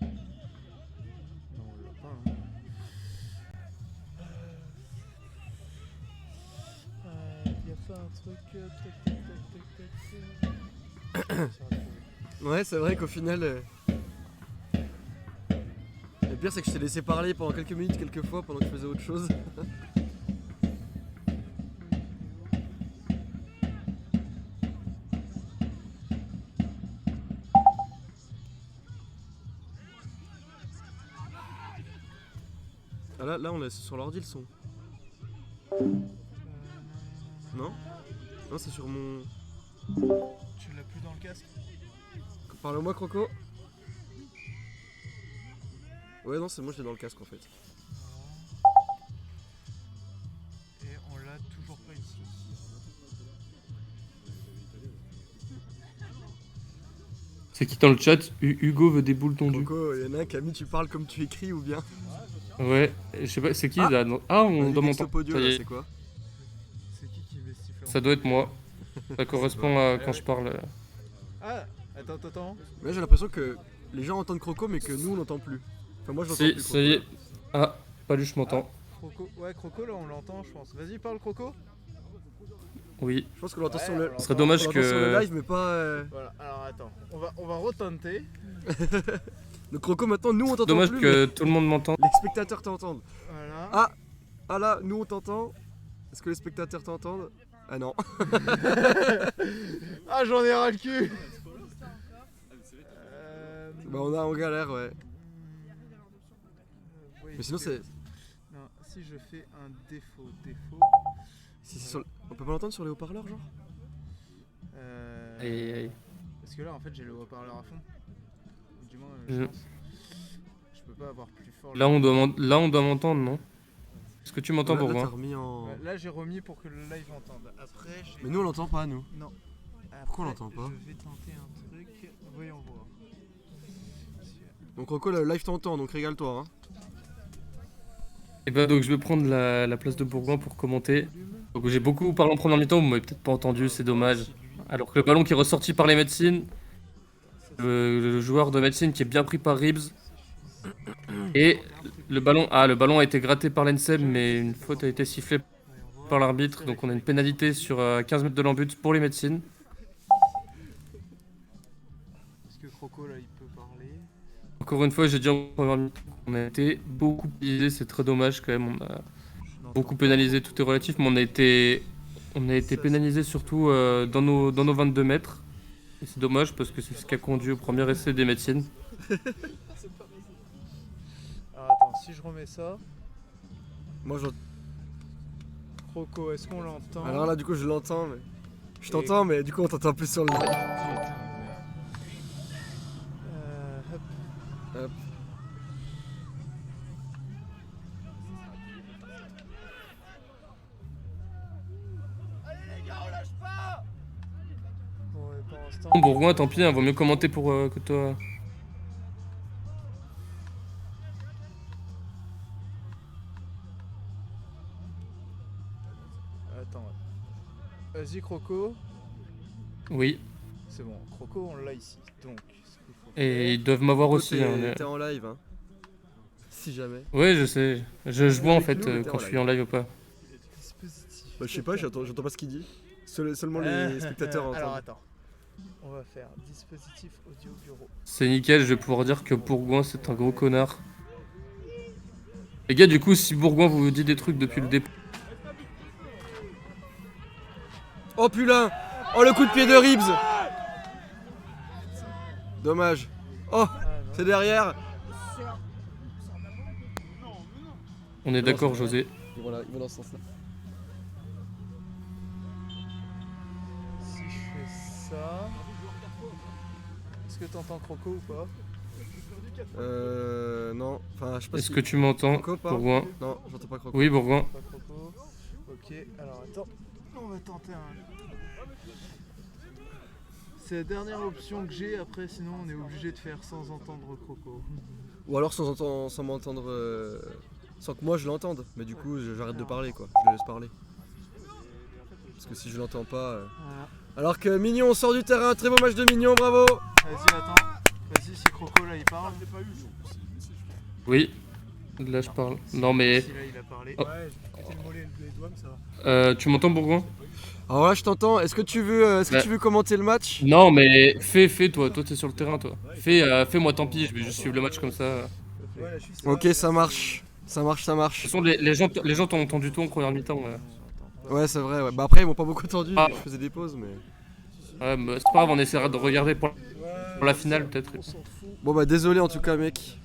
Non, on l'a pas. Y a pas un truc. Tac. Ouais, c'est vrai qu'au final. Le pire, c'est que je t'ai laissé parler pendant quelques minutes, quelques fois, pendant que je faisais autre chose. Ah là, on laisse sur l'ordi le son. Non? Non, c'est sur mon. Tu l'as plus dans le casque? Parle-moi, Croco. Ouais, non, c'est moi, je l'ai dans le casque en fait. Et on l'a toujours pas ici. C'est qui dans le chat? Hugo veut des boules tondues. Croco, il y en a un qui a mis tu parles comme tu écris ou bien. Ouais, je sais pas, c'est qui Ah. là? Ah, on doit Desktop m'entendre. audio, Ça y là, est. c'est quoi? C'est qui met ce sifflet? Ça doit être moi. Ça correspond à quand je parle. Ah, attends. Mais j'ai l'impression que les gens entendent Croco mais que nous on l'entend plus. Enfin, moi je l'entends Si, plus. ça y est. Ah, Paluche m'entend. Croco, ouais, Croco, là on l'entend, je pense. Vas-y, parle, Croco. Oui. Je pense qu'on l'entend Ouais, sur le. on Ce serait dommage on l'entend sur le que. live mais pas. Voilà, alors attends. On va retenter. Donc Croco maintenant nous on t'entend Dommage plus. que tout le monde m'entende. Mais les spectateurs t'entendent. Voilà. Ah là, nous on t'entend. Est-ce que les spectateurs t'entendent? Ah non. Ah, j'en ai ras le cul. Bah on galère, ouais. Ouais, Mais sinon, c'est. Non, si je fais un défaut. Si c'est sur... On peut pas l'entendre sur les haut-parleurs, genre? Aïe, aïe. Parce que là, en fait, j'ai le haut-parleur à fond. Du moins, Je- je pense. Je peux pas avoir plus fort. Là, on doit m'entendre, non? Est-ce que tu m'entends, Là, t'as Bourgoin? remis en. Ouais, là, j'ai remis pour que le live entende. Après, j'ai. Mais nous, on l'entend pas, nous. Non. Pourquoi on Après, l'entend pas? Je vais tenter un truc. Voyons voir. Donc, Rocco, le live t'entend, donc régale-toi. Hein. Et bah, donc, je vais prendre la place de Bourgoin pour commenter. Donc, j'ai beaucoup parlé en première mi-temps, vous m'avez peut-être pas entendu, c'est dommage. Alors que le ballon qui est ressorti par les médecines, le joueur de médecine qui est bien pris par Ribs. Et le ballon a été gratté par l'ENSEM, mais une faute a été sifflée par l'arbitre. Donc on a une pénalité sur 15 mètres de l'embut pour les médecines. Est-ce que Croco, là, il peut parler? Encore une fois, j'ai dit en première mi-temps qu'on a été beaucoup pénalisé, c'est très dommage quand même. On a beaucoup pénalisé, tout est relatif, mais on a été pénalisé surtout dans nos 22 mètres. Et c'est dommage parce que c'est ce qui a conduit au premier essai des médecines. Alors attends, si je remets ça. Moi, je. Croco, est-ce qu'on l'entend? Alors là, du coup, je l'entends, mais. Je t'entends, mais du coup, on t'entend plus sur le live. Hop. Hop. Bon, et pour l'instant. Bon, Bourgoin, tant pis, hein, vaut mieux commenter pour que toi. Attends. Vas-y, Croco. Oui, C'est bon, Croco, on l'a ici. Donc, ce qu'il faut et faire- ils doivent m'avoir Toi, aussi. Hein, T'es en live, hein. Si jamais. Oui, je sais. Je vois en Avec fait nous, mais t'es quand en je suis en live ou pas. Dispositif. Bah, je sais pas, j'entends pas ce qu'il dit. Seulement les spectateurs entendent. Alors attends. On va faire dispositif audio bureau. C'est nickel, je vais pouvoir dire que Bourgoin c'est un gros connard. Les gars, du coup, si Bourgoin vous dit des trucs depuis le départ. Oh putain! Oh le coup de pied de Ribs! Dommage. Oh, Ah non. c'est derrière. On est d'accord, José. Voilà, il va dans ce sens-là. Si je fais ça. Est-ce que t'entends Croco ou pas? Non. Enfin, je sais pas Est-ce si... que tu m'entends, Croco, pas Bourgoin? Non, j'entends pas Croco. Oui, Bourgoin. Pas Croco. Ok, alors attends. On va tenter un. C'est la dernière option que j'ai, après sinon on est obligé de faire sans entendre Croco. Ou alors sans m'entendre... Sans que moi je l'entende. Mais du coup, j'arrête de parler, quoi. Je le laisse parler. Parce que si je l'entends pas... Voilà. Alors que Mignon sort du terrain. Très beau match de Mignon, bravo! Vas-y, attends. Vas-y, si Croco là il parle. Oui. Là, je parle. Non, mais. Si là il a parlé. Oh. Ouais, j'ai pété le mollet les doigts, mais ça va. Tu m'entends, Bourgoin? Alors là, je t'entends. Est-ce que tu veux commenter le match? Non, mais fais, toi. Toi, t'es sur le terrain, toi. Fais-moi, tant pis. Je vais juste suivre le match comme ça. De Ouais, la Suisse, Ok, ça marche. Ça marche. toute façon, les gens t'ont entendu tout en première mi-temps. Ouais. Ouais, c'est vrai. Ouais. Bah après, ils m'ont pas beaucoup entendu. Ah. Je faisais des pauses, mais... Ouais, mais c'est pas grave, on essaiera de regarder pour la finale, peut-être. On s'en fout. Bon bah désolé en tout cas, mec.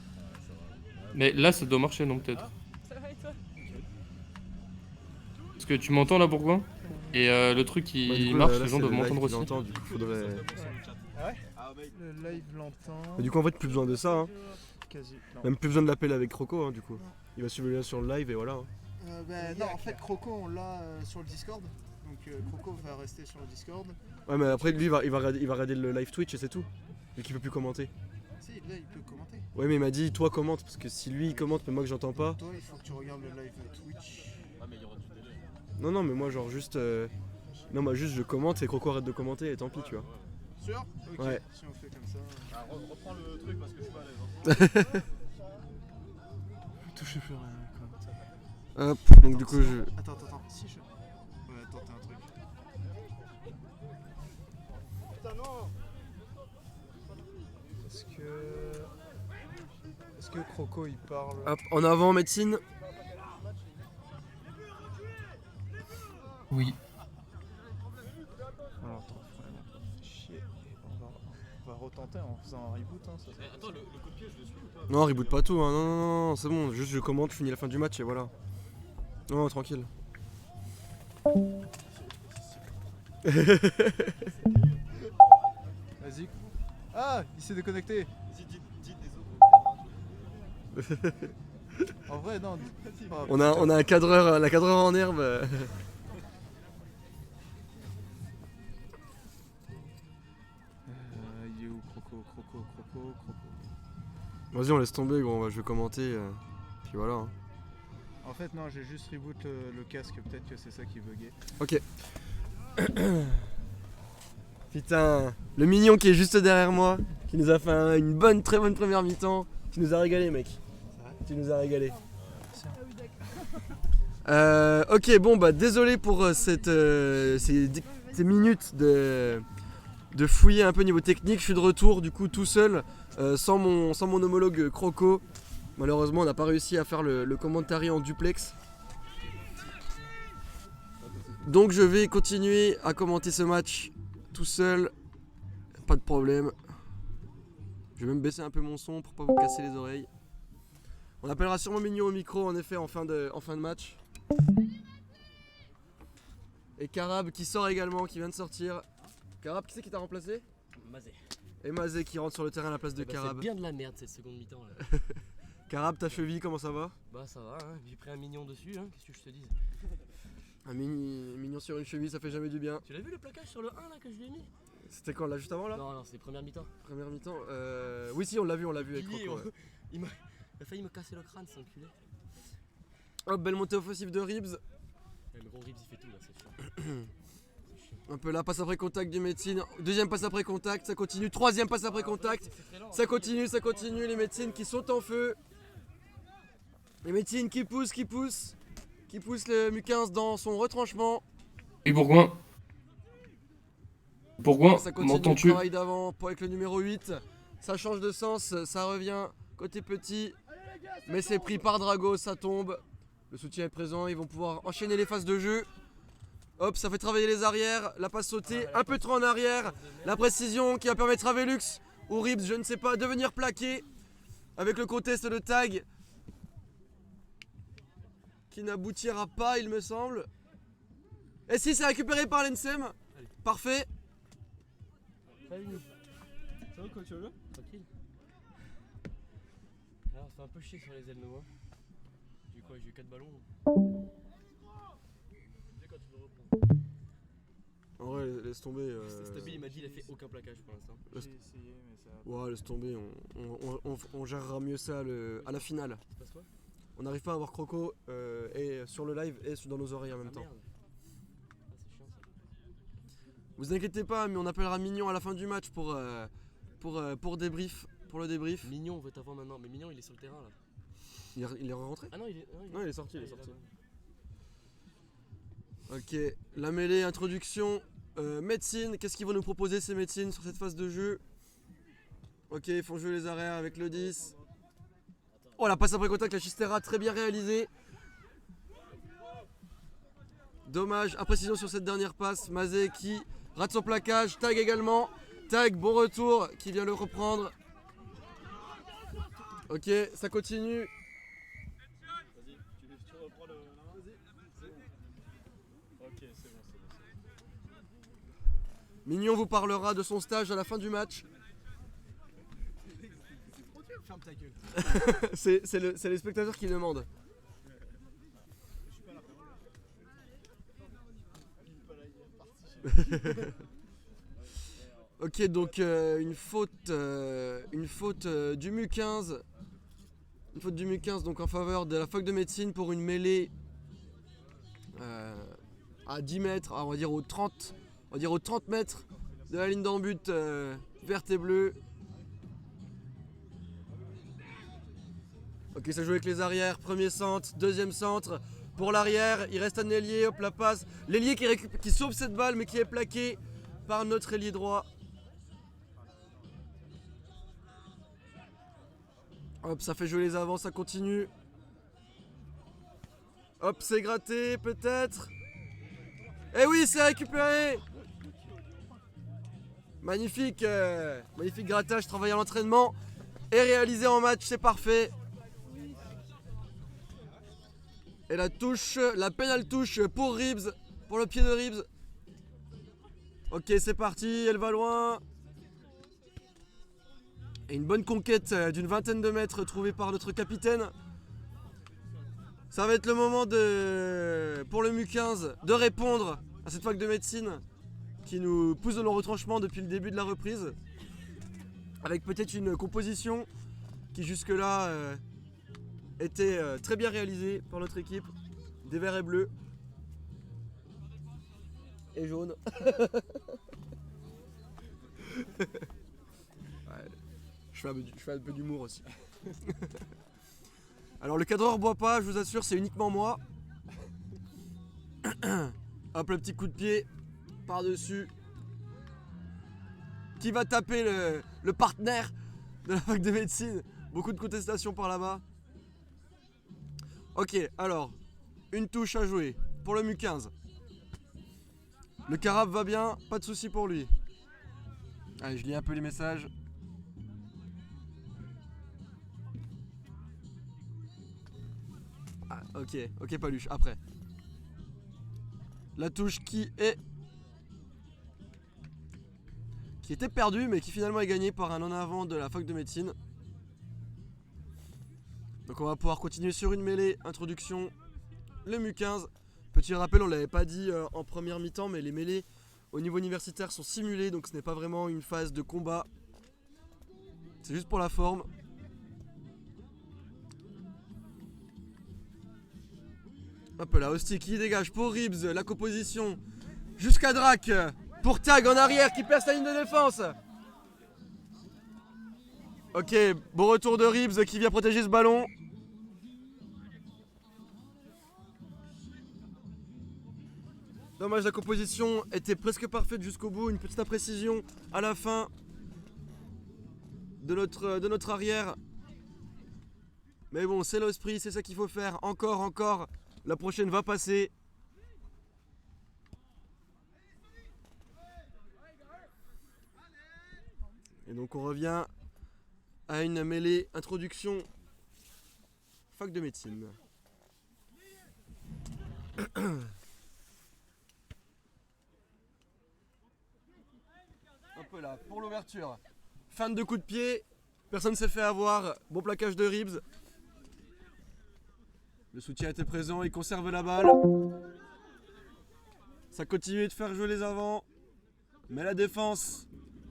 Mais là, ça doit marcher, non, peut-être. Ça va et toi? Parce que tu m'entends, là, Bourgoin? Et le truc qui Bah, du coup, marche, là, les gens c'est doivent le live m'entendre qui aussi. l'entend, du coup, faudrait... Le live l'entend. Mais du coup, en fait, plus besoin de ça. Hein. Quasi. Non. Même plus besoin de l'appeler avec Croco, hein, du coup. Il va suivre le lien sur le live et voilà. Hein. Non, en fait, Croco on l'a sur le Discord. Donc Croco va rester sur le Discord. Ouais, mais après, lui, il va regarder le live Twitch et c'est tout. Vu qu'il peut plus commenter. Si, là il peut commenter. Ouais, mais il m'a dit, toi commente, parce que si lui il commente, mais moi que j'entends pas. Toi, il faut que tu regardes le live Twitch. Non, non, mais moi, genre, juste. Non, bah, juste, je commente et Croco arrête de commenter et tant pis, tu vois. Sûr? Ok. Ouais. Si on fait comme ça. Reprends le truc parce que je suis pas à l'aise. Touchez plus rien. Quoi. Hop, donc du coup, je. Attends. Si je. On va tenter un truc. Putain, non! Est-ce que Croco il parle? Hop, en avant, médecine. Oui. Alors attends, chier. On va va retenter en faisant un reboot. Hein, ça, Attends, le coup de pied, je le suis ou pas? Non, reboot pas tout, hein. Non, non, non, non, c'est bon. Juste je commente, je finis la fin du match et voilà. Non, tranquille. Vas-y. Ah, il s'est déconnecté. Vas-y, dites des autres. En vrai, non. Oh, On a un cadreur, la cadreur en herbe. Il est où Croco. Vas-y, on laisse tomber, gros. Je vais commenter. Puis voilà. Hein. En fait, non, j'ai juste reboot le casque. Peut-être que c'est ça qui buguait. Ok. Putain, le mignon qui est juste derrière moi, qui nous a fait une très bonne première mi-temps. Tu nous as régalé, mec. Tu nous as régalé. Ok, bon, bah désolé pour ces minutes de fouiller un peu niveau technique. Je suis de retour, du coup, tout seul, sans mon homologue Croco. Malheureusement, on n'a pas réussi à faire le commentary en duplex. Donc je vais continuer à commenter ce match tout seul, pas de problème. Je vais même baisser un peu mon son pour pas vous casser les oreilles. On appellera sûrement Mignon au micro en effet en fin de match. Et Karab qui sort également, qui vient de sortir. Karab, qui c'est qui t'a remplacé? Mazé. Et Mazé qui rentre sur le terrain à la place de C'est Karab. bien de la merde cette seconde mi-temps là. Karab, ta cheville, comment ça va? Bah ça va, hein. J'ai pris un mignon dessus, hein. Qu'est-ce que je te dis? Un mignon sur une cheville, ça fait jamais du bien. Tu l'as vu le plaquage sur le 1 là que je lui ai mis? C'était quand là, juste avant là? Non, c'est première mi-temps. Première mi-temps. Oui, si, on l'a vu avec Il Croco. ouais. il a failli me casser le crâne, cet enculé. Hop, belle montée offensive de Ribs. Ouais, mais bon, Ribs il fait tout là, c'est sûr. Un peu là, passe après contact du médecine. Deuxième passe après contact, ça continue. Troisième passe après contact. Ça continue. Les médecines qui sont en feu. Les médecines qui poussent le Mu15 dans son retranchement. Et Bourgoin. Bourgoin, Ça continue le m'entends-tu? travail d'avant avec le numéro 8. Ça change de sens, ça revient côté petit. Mais c'est pris par Drago, ça tombe. Le soutien est présent, ils vont pouvoir enchaîner les phases de jeu. Hop, ça fait travailler les arrières, la passe sautée, un peu trop en arrière. La précision qui va permettre à Velux ou Ribs, je ne sais pas, de venir plaquer. Avec le contest de tag. Qui n'aboutira pas, il me semble. Et si, c'est récupéré par l'Ensem. Parfait. Salut. Ça va quoi, tu vas bien? Tranquille. Alors, on se fait un peu chier sur les ailes, nous. Hein. J'ai eu 4 ballons. Dès quand tu veux reprendre. En vrai, laisse tomber. Stabil, il m'a dit il a fait aucun plaquage pour l'instant. J'ai essayé, mais ça. Ouais, laisse tomber, on gérera mieux ça à la finale. Ça se passe quoi? On n'arrive pas à avoir Croco et sur le live et dans nos oreilles en même temps. Merde. Ah, c'est chiant ça. Vous inquiétez pas, mais on appellera Mignon à la fin du match pour débrief, pour le débrief. Mignon, on veut t'avoir maintenant, mais Mignon il est sur le terrain là. Il est rentré? Ah non, il est. Non, il est sorti, il est là, sorti. ouais. Ok, la mêlée, introduction. Médecine, qu'est-ce qu'ils vont nous proposer ces médecines sur cette phase de jeu? Ok, ils font jouer les arrières avec le 10. Oh, la passe après contact, la Chistera, très bien réalisée. Dommage, imprécision sur cette dernière passe. Mazé qui rate son plaquage, Tag également. Tag, bon retour, qui vient le reprendre. Ok, ça continue. Vas-y, tu reprends le. Vas-y, c'est bon. Ok, c'est bon. Mignon vous parlera de son stage à la fin du match. Ferme ta gueule. C'est les spectateurs qui demandent. Ok, donc une faute du Mu15. Une faute du Mu15 donc en faveur de la fac de médecine pour une mêlée à 10 mètres, on va dire aux 30 mètres de la ligne d'en but verte et bleue. Ok, ça joue avec les arrières, premier centre, deuxième centre. Pour l'arrière, il reste un ailier, hop la passe. L'ailier qui sauve cette balle mais qui est plaqué par notre ailier droit. Hop, ça fait jouer les avants, ça continue. Hop, c'est gratté peut-être. Eh oui, c'est récupéré. Magnifique, magnifique grattage, travail à l'entraînement et réalisé en match, c'est parfait. Et la touche, la pénale touche pour Ribs, pour le pied de Ribs. Ok, c'est parti, elle va loin. Et une bonne conquête d'une vingtaine de mètres trouvée par notre capitaine. Ça va être le moment pour le MU15 de répondre à cette fac de médecine qui nous pousse dans le retranchement depuis le début de la reprise. Avec peut-être une composition qui jusque-là était très bien réalisée par notre équipe. Des verts et bleus. Et jaunes. Ouais, je fais un peu d'humour aussi. Alors le cadreur boit pas, je vous assure, c'est uniquement moi. Hop, le petit coup de pied par-dessus. Qui va taper le partenaire de la fac de médecine? Beaucoup de contestations par là-bas. Ok, alors, une touche à jouer pour le MU15. Le carafe va bien, pas de souci pour lui. Allez, je lis un peu les messages. Ah, ok Paluche, après. La touche qui était perdue mais qui finalement est gagnée par un en avant de la fac de médecine. Donc on va pouvoir continuer sur une mêlée, introduction, le MU15. Petit rappel, on l'avait pas dit en première mi-temps, mais les mêlées au niveau universitaire sont simulées, donc ce n'est pas vraiment une phase de combat. C'est juste pour la forme. Hop là, Hostie qui dégage pour Ribs, la composition jusqu'à Drac pour Tag en arrière qui perce la ligne de défense. Ok, bon retour de Ribs qui vient protéger ce ballon. Dommage, la composition était presque parfaite jusqu'au bout. Une petite imprécision à la fin de notre arrière. Mais bon, c'est l'esprit, c'est ça qu'il faut faire. Encore. La prochaine va passer. Et donc on revient à une mêlée introduction fac de médecine. Hop là, pour l'ouverture. Fin de coup de pied. Personne ne s'est fait avoir. Bon plaquage de Ribs. Le soutien était présent, il conserve la balle. Ça continue de faire jouer les avants. Mais la défense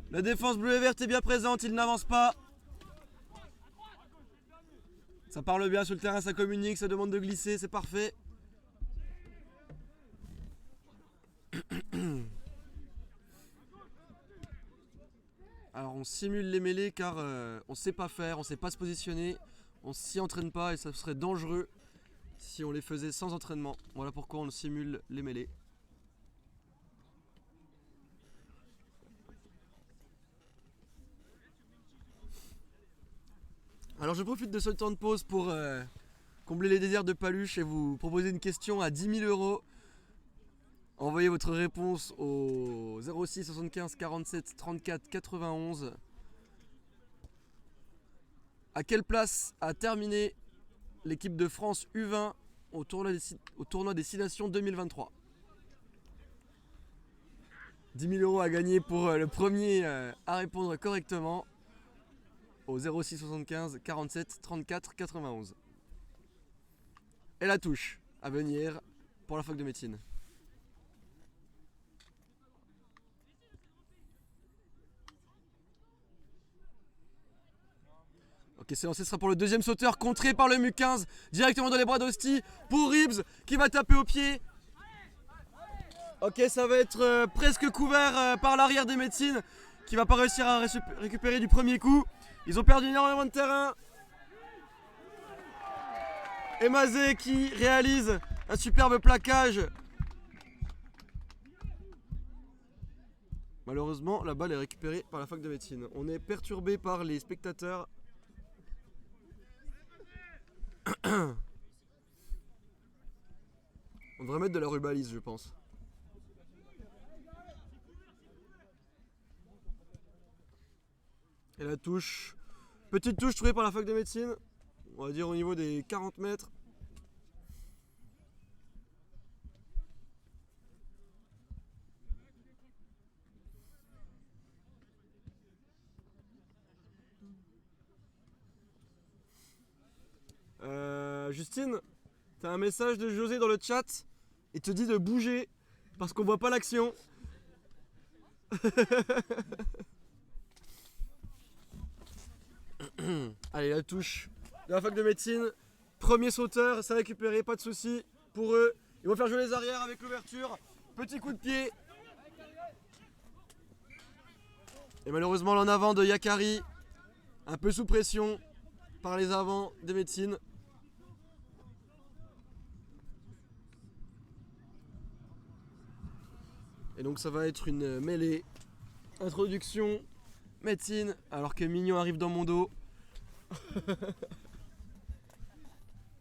bleue et verte est bien présente, il n'avance pas. Ça parle bien sur le terrain, ça communique, ça demande de glisser, c'est parfait. Alors on simule les mêlées car on sait pas faire, on sait pas se positionner, on s'y entraîne pas et ça serait dangereux si on les faisait sans entraînement. Voilà pourquoi on simule les mêlées. Alors je profite de ce temps de pause pour combler les désirs de Paluche et vous proposer une question à 10 000 €. Envoyez votre réponse au 06 75 47 34 91. À quelle place a terminé l'équipe de France U20 au tournoi des 6 Nations 2023? 10 000 € à gagner pour le premier à répondre correctement au 06 75 47 34 91. Et la touche à venir pour la fac de médecine. Ok, c'est lancé, ce sera pour le deuxième sauteur, contré par le MU15, directement dans les bras d'Hostie, pour Ribs, qui va taper au pied. Ok, ça va être presque couvert par l'arrière des médecines, qui va pas réussir à récupérer du premier coup. Ils ont perdu énormément de terrain. Et Mazé qui réalise un superbe plaquage. Malheureusement, la balle est récupérée par la fac de médecine. On est perturbé par les spectateurs. On devrait mettre de la rubalise, je pense. Et la touche. Petite touche trouvée par la fac de médecine. On va dire au niveau des 40 mètres. Justine, t'as un message de José dans le chat. Il te dit de bouger parce qu'on voit pas l'action. Allez, la touche de la fac de médecine. Premier sauteur, c'est récupéré, pas de soucis pour eux. Ils vont faire jouer les arrières avec l'ouverture. Petit coup de pied. Et malheureusement, l'en avant de Yakari, un peu sous pression par les avants des médecines. Et donc ça va être une mêlée. Introduction, médecine, alors que Mignon arrive dans mon dos.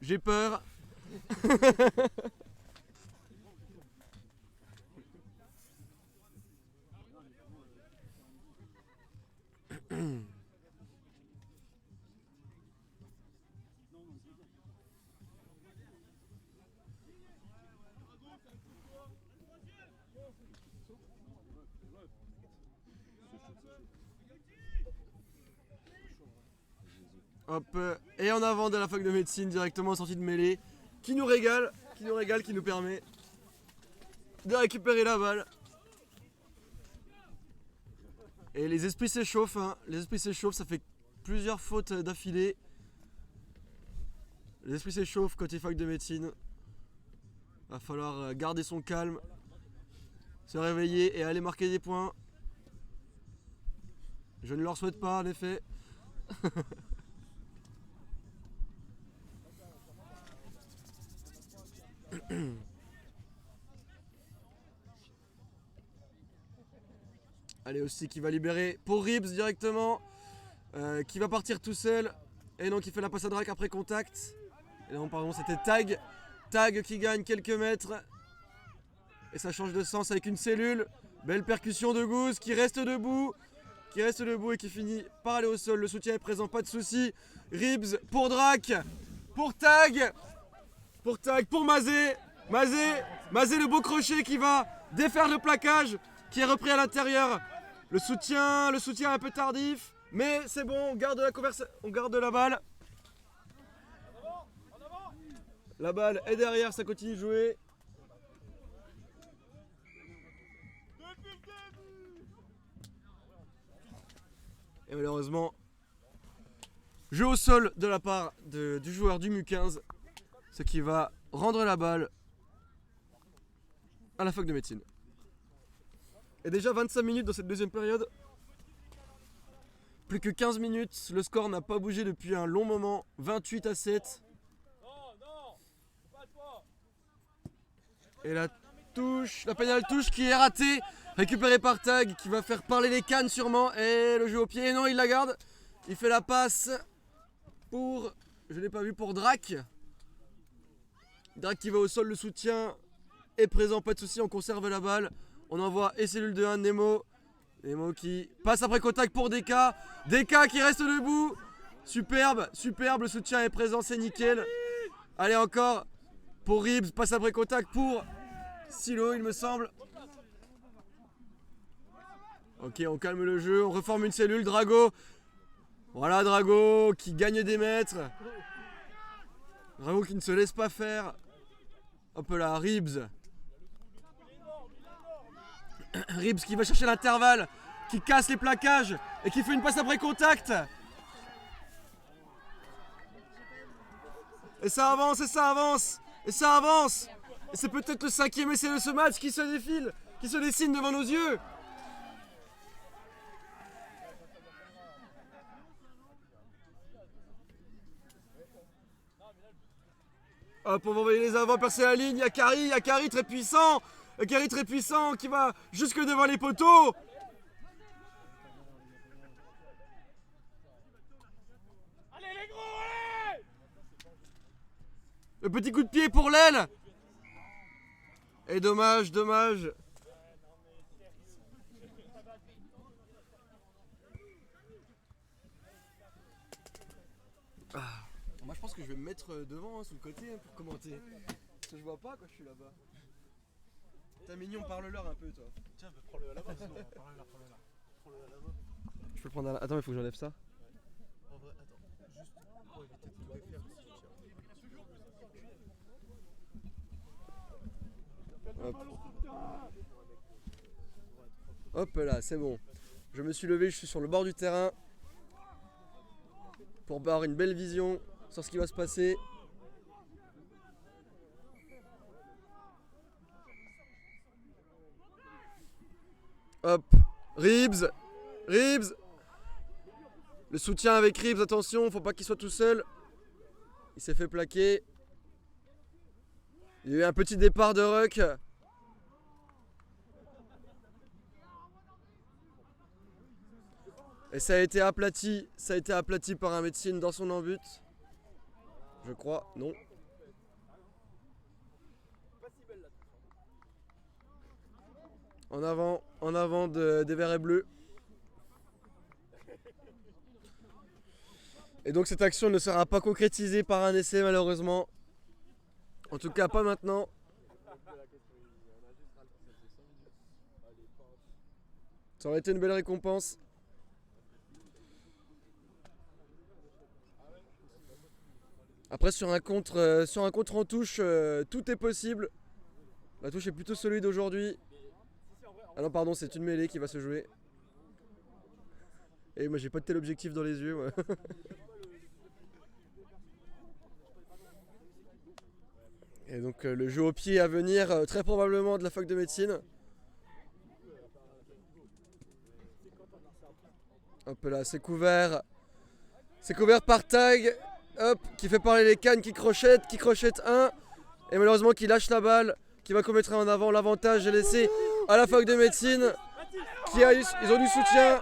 J'ai peur. Hop, et en avant de la fac de médecine directement en sortie de mêlée, qui nous régale, qui nous permet de récupérer la balle. Et les esprits s'échauffent, hein. Les esprits s'échauffent, ça fait plusieurs fautes d'affilée. Les esprits s'échauffent côté fac de médecine. Va falloir garder son calme, se réveiller et aller marquer des points. Je ne leur souhaite pas en effet. Allez aussi qui va libérer pour Ribs directement, qui va partir tout seul. Et donc il fait la passe à Drac après contact. Et non pardon, c'était Tag. Tag qui gagne quelques mètres. Et ça change de sens avec une cellule. Belle percussion de Goose qui reste debout. Et qui finit par aller au sol. Le soutien est présent, pas de souci. Ribs pour Drac. Pour Tag. Pour Mazé. Mazé le beau crochet qui va défaire le plaquage. Qui est repris à l'intérieur. Le soutien un peu tardif. Mais c'est bon, on garde la balle. La balle est derrière, ça continue de jouer. Et malheureusement, jeu au sol de la part du joueur du MU15. Ce qui va rendre la balle à la fac de médecine. Et déjà 25 minutes dans cette deuxième période. Plus que 15 minutes, le score n'a pas bougé depuis un long moment. 28-7. Et la pénale touche qui est ratée. Récupérée par Tag qui va faire parler les cannes sûrement. Et le jeu au pied, non il la garde. Il fait la passe pour, je l'ai pas vu, pour Drac. Drac qui va au sol, le soutien est présent, pas de souci, on conserve la balle. On envoie et cellule de 1 Nemo. Nemo qui passe après contact pour DK. DK qui reste debout. Superbe, le soutien est présent, c'est nickel. Allez encore pour Ribs, passe après contact pour Silo il me semble. Ok, on calme le jeu, on reforme une cellule, Drago. Voilà Drago qui gagne des mètres. Drago qui ne se laisse pas faire. Hop là, Ribs. Ribs qui va chercher l'intervalle, qui casse les plaquages et qui fait une passe après contact. Et ça avance. Et c'est peut-être le 5e essai de ce match qui se défile, qui se dessine devant nos yeux. Hop, on va envoyer les avants, percer la ligne. Yakari très puissant. Yakari très puissant qui va jusque devant les poteaux. Allez les gros, allez! Le petit coup de pied pour l'aile. Et dommage. Moi je pense que je vais me mettre devant, hein, sous le côté, hein, pour commenter. Parce que je vois pas quand je suis là-bas. T'as mignon, parle-leur un peu toi. Tiens, prends-le à la main, sinon. Prends-le là. Prends-le à la main. Je peux le prendre à la... Attends, il faut que j'enlève ça. En vrai, attends. Juste pour éviter de te défaire du soutien. Hop. Hop là, c'est bon. Je me suis levé, je suis sur le bord du terrain. Pour avoir une belle vision sur ce qui va se passer. Hop, Ribs. Le soutien avec Ribs, attention, faut pas qu'il soit tout seul. Il s'est fait plaquer. Il y a eu un petit départ de Ruck. Et ça a été aplati par un médecin dans son embut. Je crois, non. En avant des verts et bleus. Et donc cette action ne sera pas concrétisée par un essai malheureusement. En tout cas pas maintenant. Ça aurait été une belle récompense. Après sur un contre en touche, tout est possible. La touche est plutôt solide aujourd'hui. Ah non pardon, c'est une mêlée qui va se jouer. Et moi j'ai pas de tel objectif dans les yeux moi. Et donc le jeu au pied à venir très probablement de la fac de médecine. Hop là, c'est couvert. C'est couvert par Tag. Hop, qui fait parler les cannes, qui crochette un. Et malheureusement qui lâche la balle, qui va commettre en avant. L'avantage est laissé à la fac de médecine. Ils ont du soutien.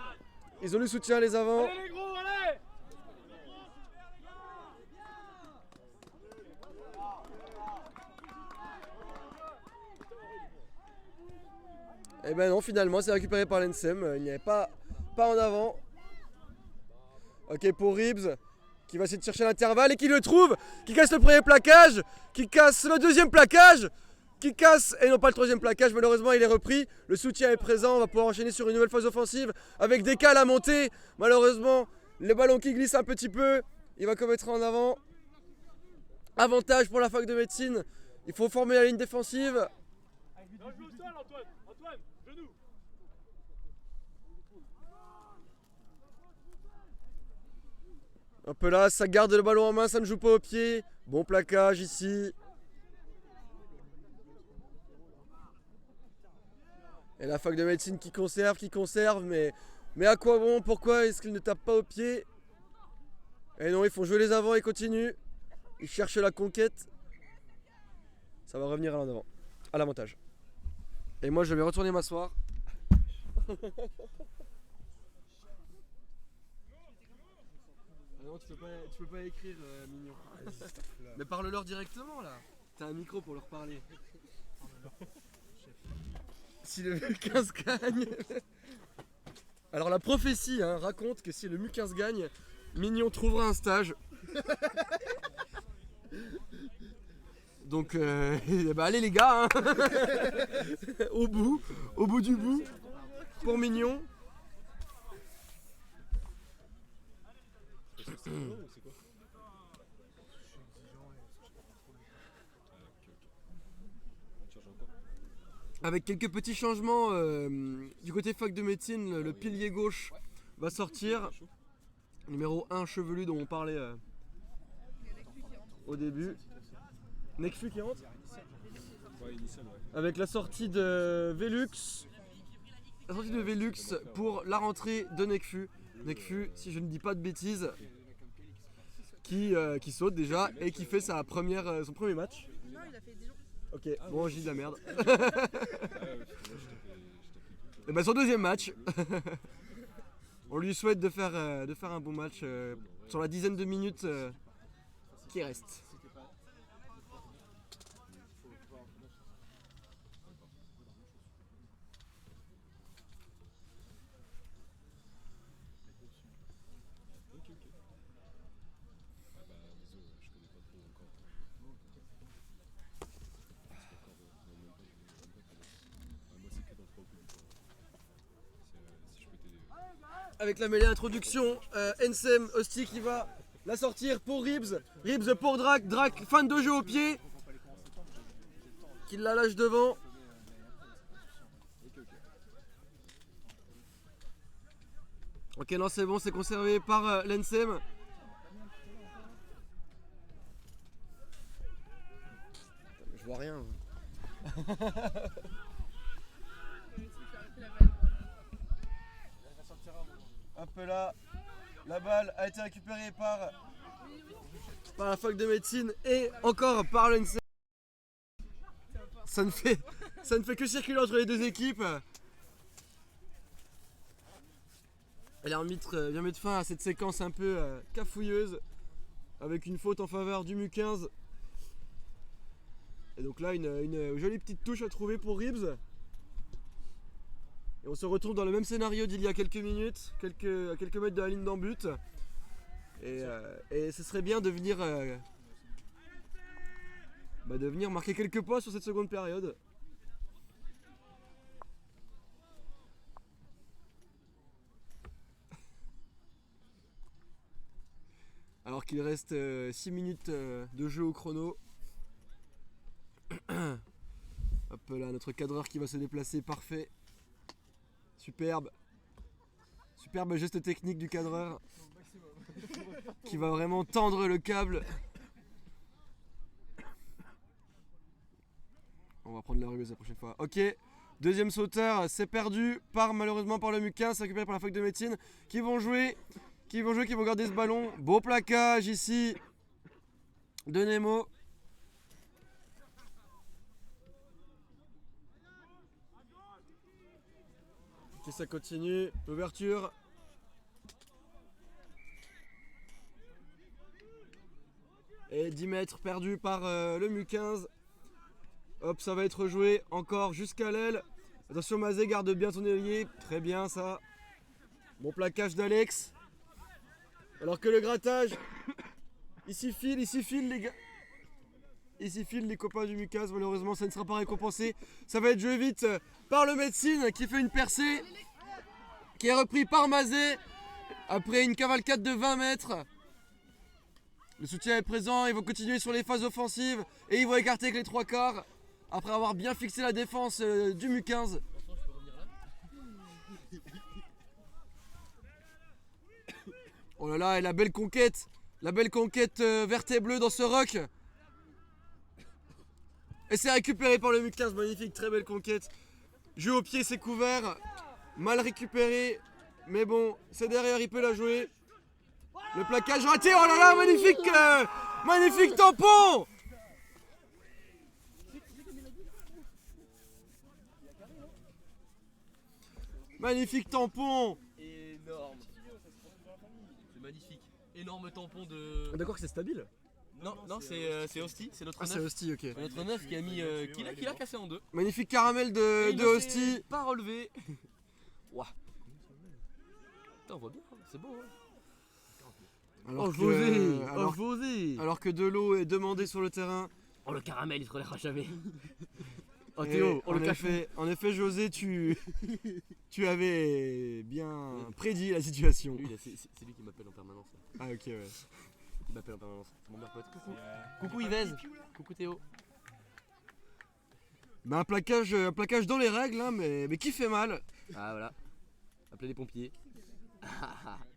Ils ont du soutien les avants. Allez les gros, allez! Et ben non, finalement c'est récupéré par l'ENSEM. Il n'y avait pas en avant. Ok pour Ribs, qui va essayer de chercher l'intervalle et qui le trouve, qui casse le premier plaquage, qui casse le deuxième plaquage, qui casse, et non pas le troisième plaquage, malheureusement il est repris, le soutien est présent, on va pouvoir enchaîner sur une nouvelle phase offensive avec des cales à monter, malheureusement le ballon qui glisse un petit peu, il va commettre en avant, avantage pour la fac de médecine, il faut former la ligne défensive. Non, joue au sol, Antoine, genou. Un peu là, ça garde le ballon en main, ça ne joue pas au pied, bon plaquage ici. Et la fac de médecine qui conserve, mais à quoi bon? Pourquoi est-ce qu'il ne tape pas au pied? Et non, ils font jouer les avants et continuent. Ils cherchent la conquête. Ça va revenir à l'avant, à l'avantage. Et moi, je vais retourner m'asseoir. Ah non, tu peux pas écrire, mignon. Mais parle-leur directement là. T'as un micro pour leur parler. Si le MU15 gagne. Alors la prophétie raconte que si le MU15 gagne, Mignon trouvera un stage. Donc bah allez les gars au bout du bout pour Mignon. Avec quelques petits changements du côté fac de médecine, le pilier gauche va sortir. Numéro 1 chevelu dont on parlait au début. Nekfu qui rentre. Avec la sortie de Velux. La sortie de Velux pour la rentrée de Nekfu. Nekfu, si je ne dis pas de bêtises, qui saute déjà et qui fait son premier match. Non, il a fait Dijon. Ok, bon, j'ai dit de la merde. Et ben son deuxième match. On lui souhaite de faire un bon match sur la dizaine de minutes qui reste. avec la mêlée introduction. Ensem, Hostie qui va la sortir pour Ribs. Ribs pour Drac. Drac, fan de jeu au pied. Qui la lâche devant. Ok, non, c'est bon, c'est conservé par l'Ensem. Je vois rien. Hop là, la balle a été récupérée par la fac de médecine et encore par l'ENSEM. Ça ne fait que circuler entre les deux équipes. Et l'arbitre vient mettre fin à cette séquence un peu cafouilleuse avec une faute en faveur du MU15. Et donc là, une jolie petite touche à trouver pour Ribs. Et on se retrouve dans le même scénario d'il y a quelques minutes, à quelques mètres de la ligne d'en but. Et ce serait bien de venir marquer quelques points sur cette seconde période. Alors qu'il reste 6 minutes de jeu au chrono. Hop là, notre cadreur qui va se déplacer, parfait. Superbe. Superbe geste technique du cadreur. Qui va vraiment tendre le câble. On va prendre la rugueuse la prochaine fois. Ok, deuxième sauteur, c'est perdu malheureusement par le MU15, c'est récupéré par la fac de médecine. Qui vont garder ce ballon. Beau plaquage ici de Nemo. Ok, ça continue, l'ouverture. Et 10 mètres perdus par le MU15. Hop, ça va être joué encore jusqu'à l'aile. Attention, Mazé, garde bien ton ailier. Très bien ça. Bon plaquage d'Alex. Alors que le grattage, ici file les gars. Ici file les copains du MU15. Malheureusement, ça ne sera pas récompensé. Ça va être joué vite par le médecine qui fait une percée. Qui est repris par Mazé. Après une cavalcade de 20 mètres. Le soutien est présent, ils vont continuer sur les phases offensives et ils vont écarter avec les trois quarts après avoir bien fixé la défense du MU15. Oh là là, et la belle conquête verte et bleue dans ce rock. Et c'est récupéré par le MU15, magnifique, très belle conquête. Jeu au pied, c'est couvert, mal récupéré, mais bon, c'est derrière, il peut la jouer. Le plaquage raté, oh là là, magnifique tampon. Magnifique tampon. Énorme. C'est magnifique. Énorme tampon de... D'accord que c'est stable. Non, c'est Hostie, c'est notre Ah, neuf. c'est Hostie, ok. Notre neuf qui a mis... qui l'a cassé en deux. Magnifique caramel de Hostie. Pas relevé. Ouah. Putain, on voit bien, c'est beau. Hein. Alors que de l'eau est demandée sur le terrain. Oh, le caramel, il se relèvera jamais. Oh Et Théo, on le cache. en effet, José, tu avais bien prédit la situation. Lui, c'est lui qui m'appelle en permanence. Là. Ah ok, ouais. Il m'appelle en permanence. C'est mon meilleur pote. Coucou. Coucou Yves. Coucou Théo. Bah, un plaquage dans les règles, hein, mais qui fait mal. Ah voilà. Appelez les pompiers.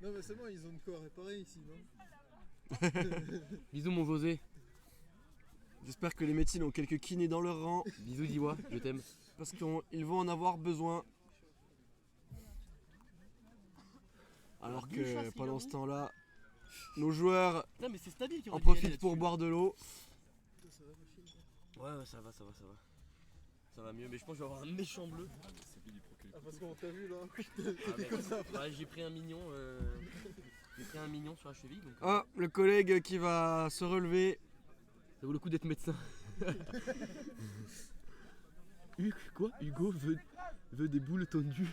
Non mais c'est bon, ils ont de quoi réparer ici, non? Bisous mon José. J'espère que les médecines ont quelques kinés dans leur rang. Bisous Diwa, je t'aime. Parce qu'ils vont en avoir besoin. Alors que pendant ce temps-là, nos joueurs Putain, mais c'est Stabil qui en profitent pour boire de l'eau. Ouais, ça va. Ça va mieux, mais je pense que je vais avoir un méchant bleu. Ah parce qu'on t'a vu là. J'ai pris un mignon. J'ai pris un mignon sur la cheville. Donc, Ah, le collègue qui va se relever. ça vaut le coup d'être médecin. Quoi? Hugo veut des boules tendues.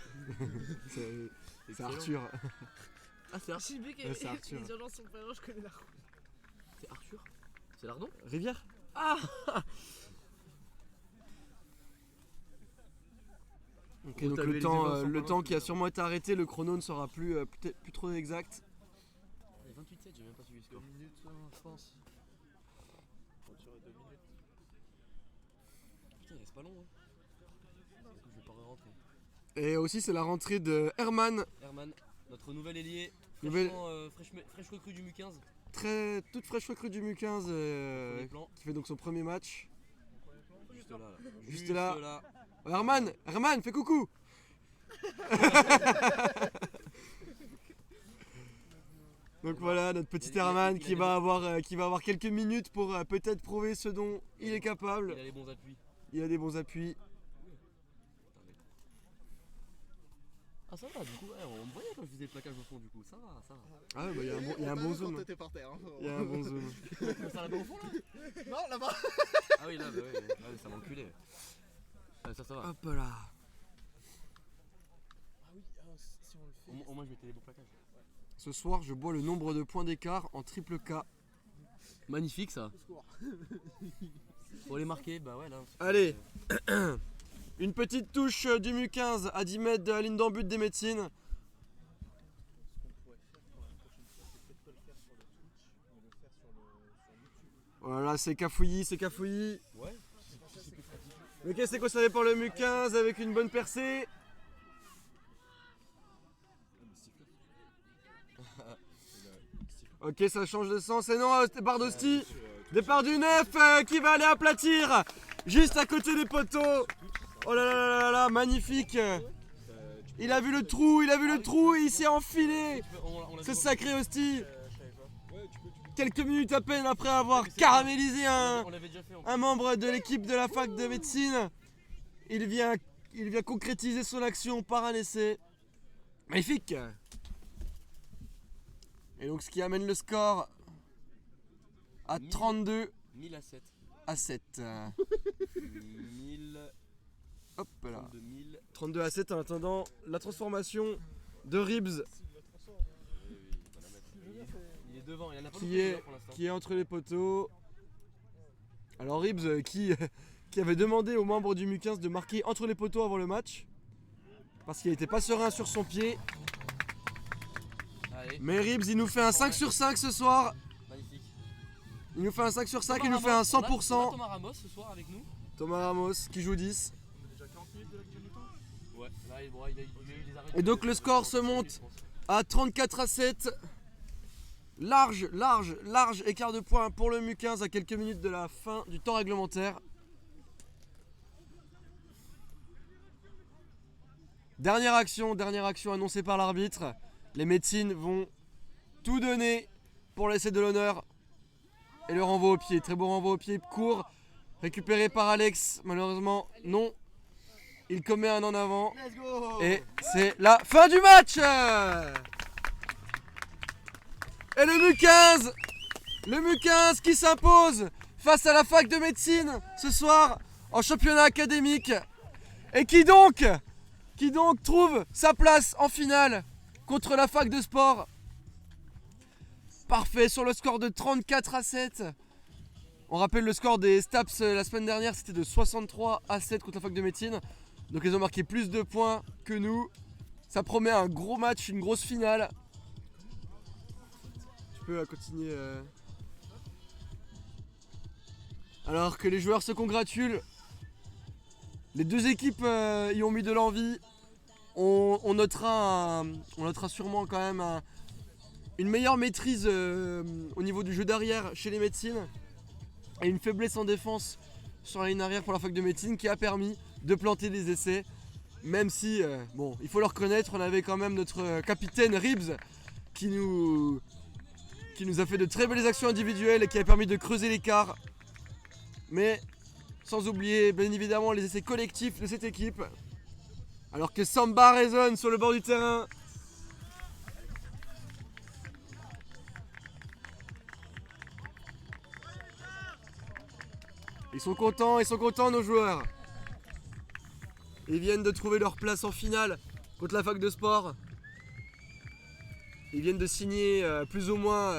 C'est Arthur. Ah, c'est Arthur. J'ai vu que Ouais, c'est Arthur. les urgences sont pas loin, je connais la route. C'est Arthur. C'est Lardon? Rivière. Ok, donc le temps qui a sûrement été arrêté, le chrono ne sera peut-être plus trop exact. 28-7, j'ai même pas suivi le 2 score. minutes, je pense. Faut tirer 2 minutes. Putain, il reste pas long. Hein. Je vais pas rentrer. Et aussi c'est la rentrée de Herman, Herman, notre nouvel ailier, Nouvelle- fraîche recrue du MU15. toute fraîche recrue du MU15 Premier plan. qui fait donc son premier match. Juste là. Juste là. Oh, Herman, fais coucou. Donc voilà notre petit Herman qui va avoir quelques minutes pour peut-être prouver ce dont il est capable. Il a les bons appuis. Il a des bons appuis. Ah ça va, du coup, ouais, on me voyait quand je faisais le plaquage au fond, du coup, ça va. Ah ouais, bah, il y a un bon zoom. T'étais par terre. Hein. Il y a un bon zoom. Ça là-bas au fond là Non, là-bas. Ah oui, là, bah ouais, ça m'a enculé. Ça va. Hop là. Ah oui, si on le fait. Au moins je mettais les bons plaquages. Ce soir, je bois le nombre de points d'écart en triple K. Magnifique ça. Pour les marquer, bah ouais là. Allez. Une petite touche du MU15 à 10 mètres de la ligne d'en but des médecines. Ce qu'on pourrait faire pour la prochaine fois, c'est peut-être pas le faire sur le Twitch, mais le faire sur YouTube. Voilà, c'est cafouillis. Ouais. Le qu'est-ce qu'on savait pour le MU15 avec une bonne percée. Ok, ça change de sens. Et non, départ d'Hostie. Départ du 9 qui va aller aplatir juste à côté des poteaux. Oh là là là là là, magnifique. Il a vu le trou, et il s'est enfilé. Ce sacré Hostie. Quelques minutes à peine après avoir caramélisé un membre de l'équipe de la fac de médecine, il vient concrétiser son action par un essai. Magnifique. Et donc ce qui amène le score à 32 1000 à 7. à 7. 1000. Hop là. 2000. 32 à 7 en attendant la transformation de Ribs Il est devant, il en a pas qui loupé, est, pour l'instant. qui est entre les poteaux. Alors Ribs qui avait demandé aux membres du MU15 de marquer entre les poteaux avant le match parce qu'il n'était pas serein sur son pied. Allez, Mais Ribs il nous fait un 5 sur 5 ce soir. magnifique. Il nous fait un 5 sur 5, il Thomas nous fait un Ramos, on a 100%. Thomas Ramos ce soir avec nous. Thomas Ramos qui joue 10. Déjà 40 minutes de l'actuel du temps. Ouais, là il a eu des arrêts. Et donc le score se monte à 34 à 7. Large écart de points pour le MU15 à quelques minutes de la fin du temps réglementaire. Dernière action annoncée par l'arbitre. Les médecines vont tout donner pour l'essai de l'honneur. Et le renvoi au pied, très beau renvoi au pied, court, récupéré par Alex. Malheureusement, non. Il commet un en avant. Let's go. Et c'est la fin du match. Et le MU15 qui s'impose face à la fac de médecine ce soir en championnat académique. Et qui donc trouve sa place en finale contre la fac de sport. Parfait sur le score de 34 à 7. On rappelle le score des Staps la semaine dernière, c'était de 63 à 7 contre la fac de médecine. Donc ils ont marqué plus de points que nous. Ça promet un gros match, une grosse finale. Je peux continuer. Alors que les joueurs se congratulent. Les deux équipes y ont mis de l'envie. On notera sûrement quand même une meilleure maîtrise au niveau du jeu d'arrière chez les médecines. Et une faiblesse en défense sur la ligne arrière pour la fac de médecine qui a permis de planter des essais. Même si, bon, il faut le reconnaître, on avait quand même notre capitaine Ribs qui nous a fait de très belles actions individuelles et qui a permis de creuser l'écart. Mais sans oublier bien évidemment les essais collectifs de cette équipe. Alors que Samba résonne sur le bord du terrain. Ils sont contents nos joueurs. Ils viennent de trouver leur place en finale contre la fac de sport. Ils viennent de signer plus ou moins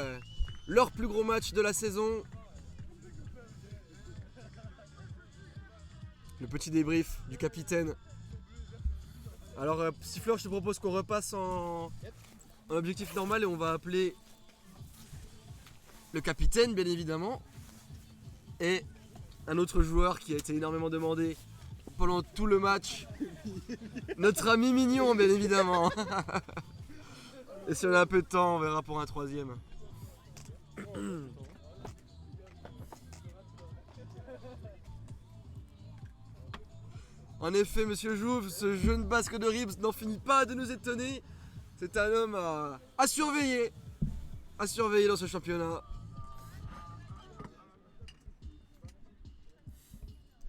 leur plus gros match de la saison. Le petit débrief du capitaine. Alors Siffleur, je te propose qu'on repasse en objectif normal et on va appeler le capitaine bien évidemment et un autre joueur qui a été énormément demandé pendant tout le match, notre ami Mignon bien évidemment. Et si on a un peu de temps, on verra pour un troisième. En effet, monsieur Jouve, ce jeune basque de Ribs n'en finit pas de nous étonner. C'est un homme à surveiller dans ce championnat.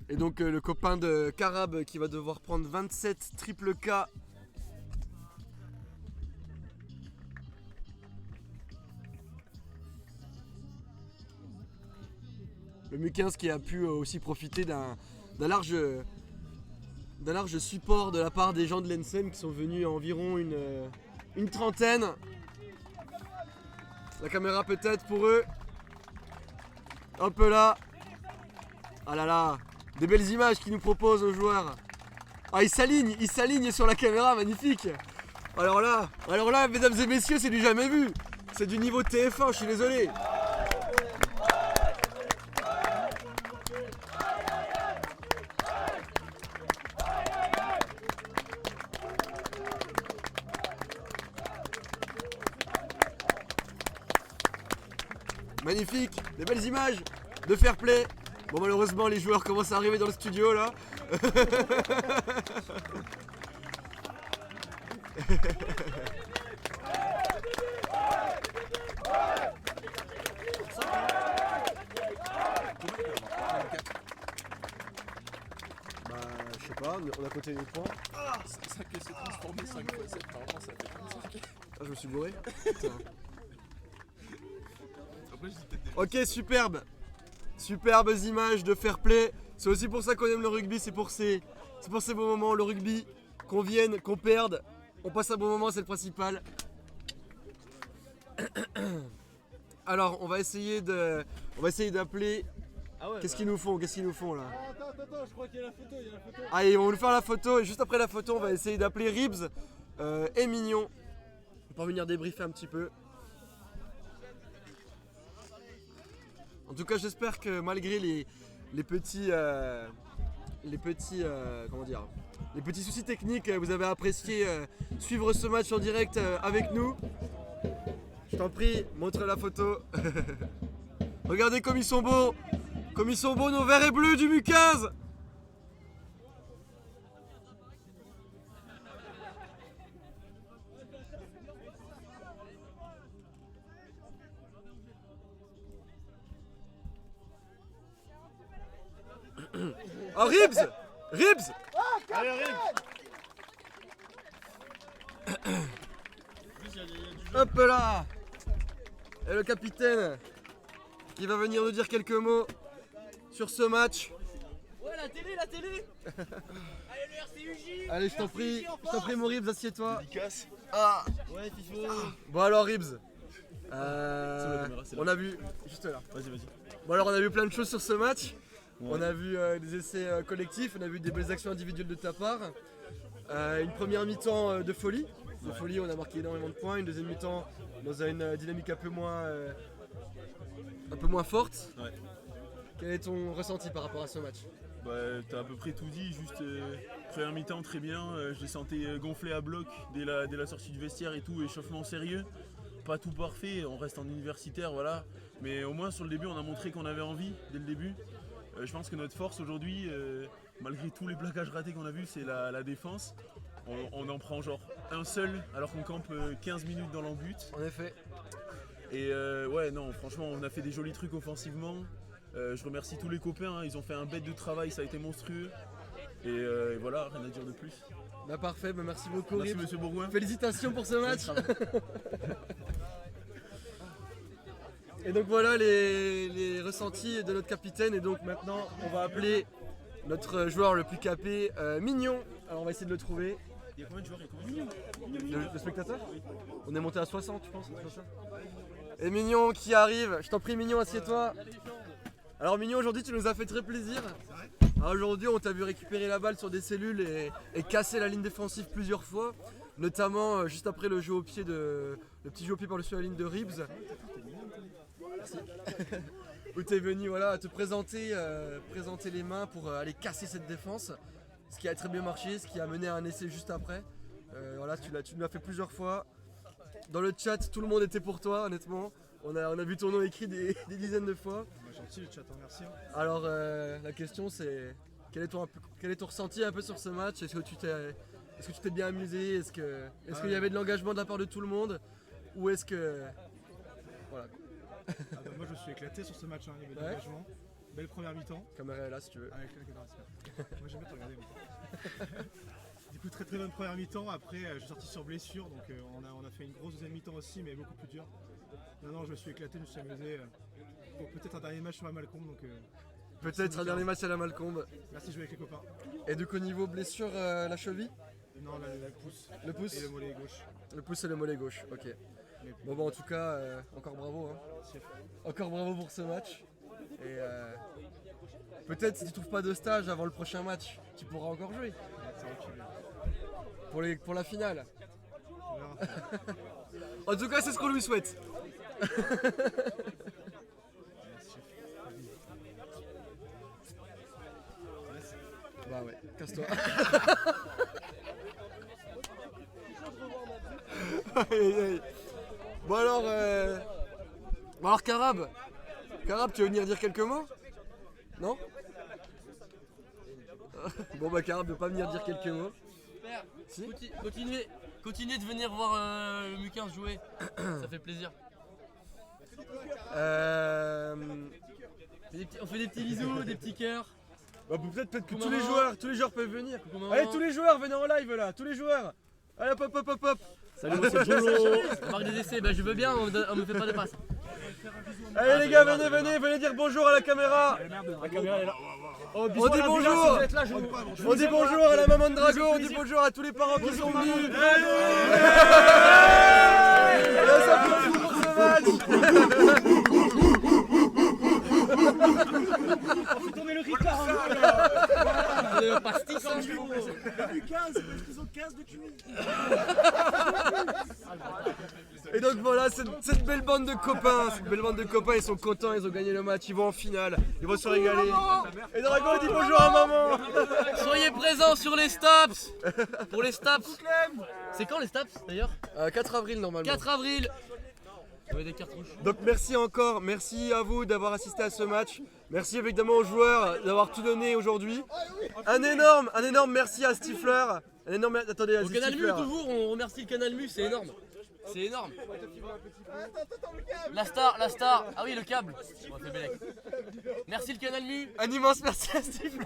Et donc le copain de Carab qui va devoir prendre 27 triple K. Le Mu15 qui a pu aussi profiter d'un large support de la part des gens de l'ENSEM qui sont venus environ une trentaine. La caméra peut-être pour eux. Hop là. Ah là là. Des belles images qu'ils nous proposent aux joueurs. Ah, ils s'alignent sur la caméra, magnifique. Alors là, mesdames et messieurs, c'est du jamais vu. C'est du niveau TF1, je suis désolé. Magnifique, des belles images de fair play. Bon, malheureusement les joueurs commencent à arriver dans le studio là. Bah je sais pas, on a compté les points. C'est ça que c'est transformé 5 x 7, normalement ça fait 35. Ah, je me suis bourré. Après, je dis peut-être des... Ok, superbe. Superbes images de fair play. C'est aussi pour ça qu'on aime le rugby, c'est pour ces beaux moments, le rugby. Qu'on vienne, qu'on perde, on passe un bon moment, c'est le principal. Alors, on va essayer d'appeler. Ah ouais, Qu'est-ce qu'ils nous font là? Attends, je crois qu'il y a la photo, Allez, ils vont nous faire la photo et juste après la photo, on va essayer d'appeler Ribs et Mignon pour venir débriefer un petit peu. En tout cas, j'espère que malgré les petits soucis techniques, vous avez apprécié suivre ce match en direct avec nous. Je t'en prie, montre la photo. Regardez comme ils sont beaux nos verts et bleus du Mu15. Oh, Ribs! Allez, arrive. Hop là! Et le capitaine qui va venir nous dire quelques mots sur ce match. Ouais, la télé. Allez, le RCUJ. Allez, je t'en prie mon Ribs, assieds-toi. Dédicace. Ah! Ouais, Ficho. Bon alors Ribs, caméra, c'est là. on a vu, juste là. Vas-y. Bon alors on a vu plein de choses sur ce match. Ouais. On a vu des essais collectifs, on a vu des belles actions individuelles de ta part. Une première mi-temps de folie. On a marqué énormément de points. Une deuxième mi-temps dans une dynamique un peu moins forte. Ouais. Quel est ton ressenti par rapport à ce match? Bah, t'as à peu près tout dit, juste première mi-temps très bien, je les sentais gonflés à bloc dès la sortie du vestiaire et tout, échauffement sérieux, pas tout parfait, on reste en universitaire, voilà, mais au moins sur le début on a montré qu'on avait envie dès le début. Je pense que notre force aujourd'hui, malgré tous les plaquages ratés qu'on a vus, c'est la défense. On en prend genre un seul alors qu'on campe 15 minutes dans l'embut. En effet. Et ouais, non, franchement, on a fait des jolis trucs offensivement. Je remercie tous les copains, hein, ils ont fait un bête de travail, ça a été monstrueux. Et voilà, rien à dire de plus. Bah parfait, bah merci beaucoup Merci Ribs. monsieur Bourgoin. Félicitations pour ce match. Et donc voilà les ressentis de notre capitaine. Et donc maintenant on va appeler notre joueur le plus capé, Mignon. Alors on va essayer de le trouver. Il y a combien de joueurs? Il y a combien de Le spectateur? On est monté à 60 je pense. Et Mignon qui arrive. Je t'en prie Mignon, assieds-toi. Alors Mignon, aujourd'hui tu nous as fait très plaisir. Alors aujourd'hui, on t'a vu récupérer la balle sur des cellules et casser la ligne défensive plusieurs fois, notamment juste après le petit jeu au pied par-dessus la ligne de Ribs. Merci. Où t'es venu voilà, te présenter les mains pour aller casser cette défense, ce qui a très bien marché, ce qui a mené à un essai juste après. Voilà, tu nous l'as fait plusieurs fois. Dans le chat, tout le monde était pour toi, honnêtement. On a vu ton nom écrit des dizaines de fois. Bah, gentil le chat, merci. Alors la question c'est quel est ton ressenti un peu sur ce match? Est-ce que tu t'es bien amusé? Est-ce qu'il y avait de l'engagement de la part de tout le monde? Ou est-ce que... Voilà. Moi je me suis éclaté sur ce match, hein. Il y avait de Ouais. l'engagement. Belle première mi-temps. Caméra est là si tu veux. Ah, moi j'aime bien te regarder. Moi. Du coup très bonne première mi-temps. Après je suis sorti sur blessure, donc on a fait une grosse deuxième mi-temps aussi, mais beaucoup plus dure. Non, je me suis éclaté, je me suis amusé. Pour peut-être un dernier match sur la Malcombe, donc... Peut-être un dernier match à la Malcombe. Merci de jouer avec les copains. Et donc au niveau blessure, la cheville? Non, là, le pouce. Le pouce? Et le mollet gauche. Le pouce et le mollet gauche, ok. Bon bah en tout cas, encore bravo. Hein. Encore bravo pour ce match. Et peut-être si tu trouves pas de stage avant le prochain match, tu pourras encore jouer. Pour la finale. En tout cas, c'est ce qu'on lui souhaite. Bah ouais, casse-toi. Bon alors Carab, tu veux venir dire quelques mots? Non? Bon bah Carab ne veut pas venir dire quelques mots. Super. Si? Continuez de venir voir le MU15 jouer, ça fait plaisir. On fait des petits bisous, des petits cœurs. Bah, peut-être que Coucou, tous maman. les joueurs peuvent venir. Coucou, maman. Allez tous les joueurs, venez en live là, tous les joueurs. Allez hop. Salut, moi c'est Jolo. On marque des essais, bah je veux bien, on me fait pas de passe. Allez les gars, venez dire bonjour à la caméra. La caméra est là. On dit bonjour. On dit bonjour à la maman de Drago, on dit bonjour à tous les parents qui sont venus. Ça fait tout pour ce match. Tournez le Ricard. Le pastis, hein, Le 15, parce qu'ils ont 15 de QI. Et donc voilà, cette belle bande de copains, ils sont contents, ils ont gagné le match, ils vont en finale, ils vont se régaler. Et Drago dit bonjour à maman. Soyez présents sur les Staps. Pour les Staps. C'est quand les Staps d'ailleurs? 4 avril normalement. 4 avril. Il y avait des cartouches. Donc merci à vous d'avoir assisté à ce match. Merci évidemment aux joueurs d'avoir tout donné aujourd'hui. Un énorme merci à Stifler. Attendez, à Au Canal Mu Stifler. toujours, on remercie le Canal Mu, c'est énorme. C'est énorme. La star. Ah oui, le câble. On fait Bellec. Merci le Canal Mu. Un immense merci à Stifler.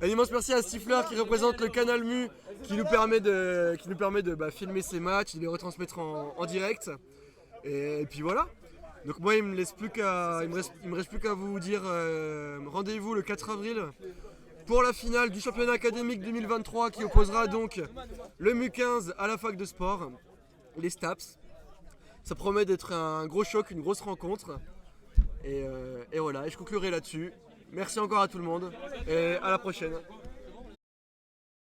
Un immense merci à Stifler qui représente le Canal Mu, qui nous permet de filmer ces matchs, de les retransmettre en direct. Et puis voilà. Donc moi il me reste plus qu'à vous dire rendez-vous le 4 avril pour la finale du championnat académique 2023 qui opposera donc le MU15 à la fac de sport, les Staps. Ça promet d'être un gros choc, une grosse rencontre. Et voilà, et je conclurai là-dessus. Merci encore à tout le monde et à la prochaine.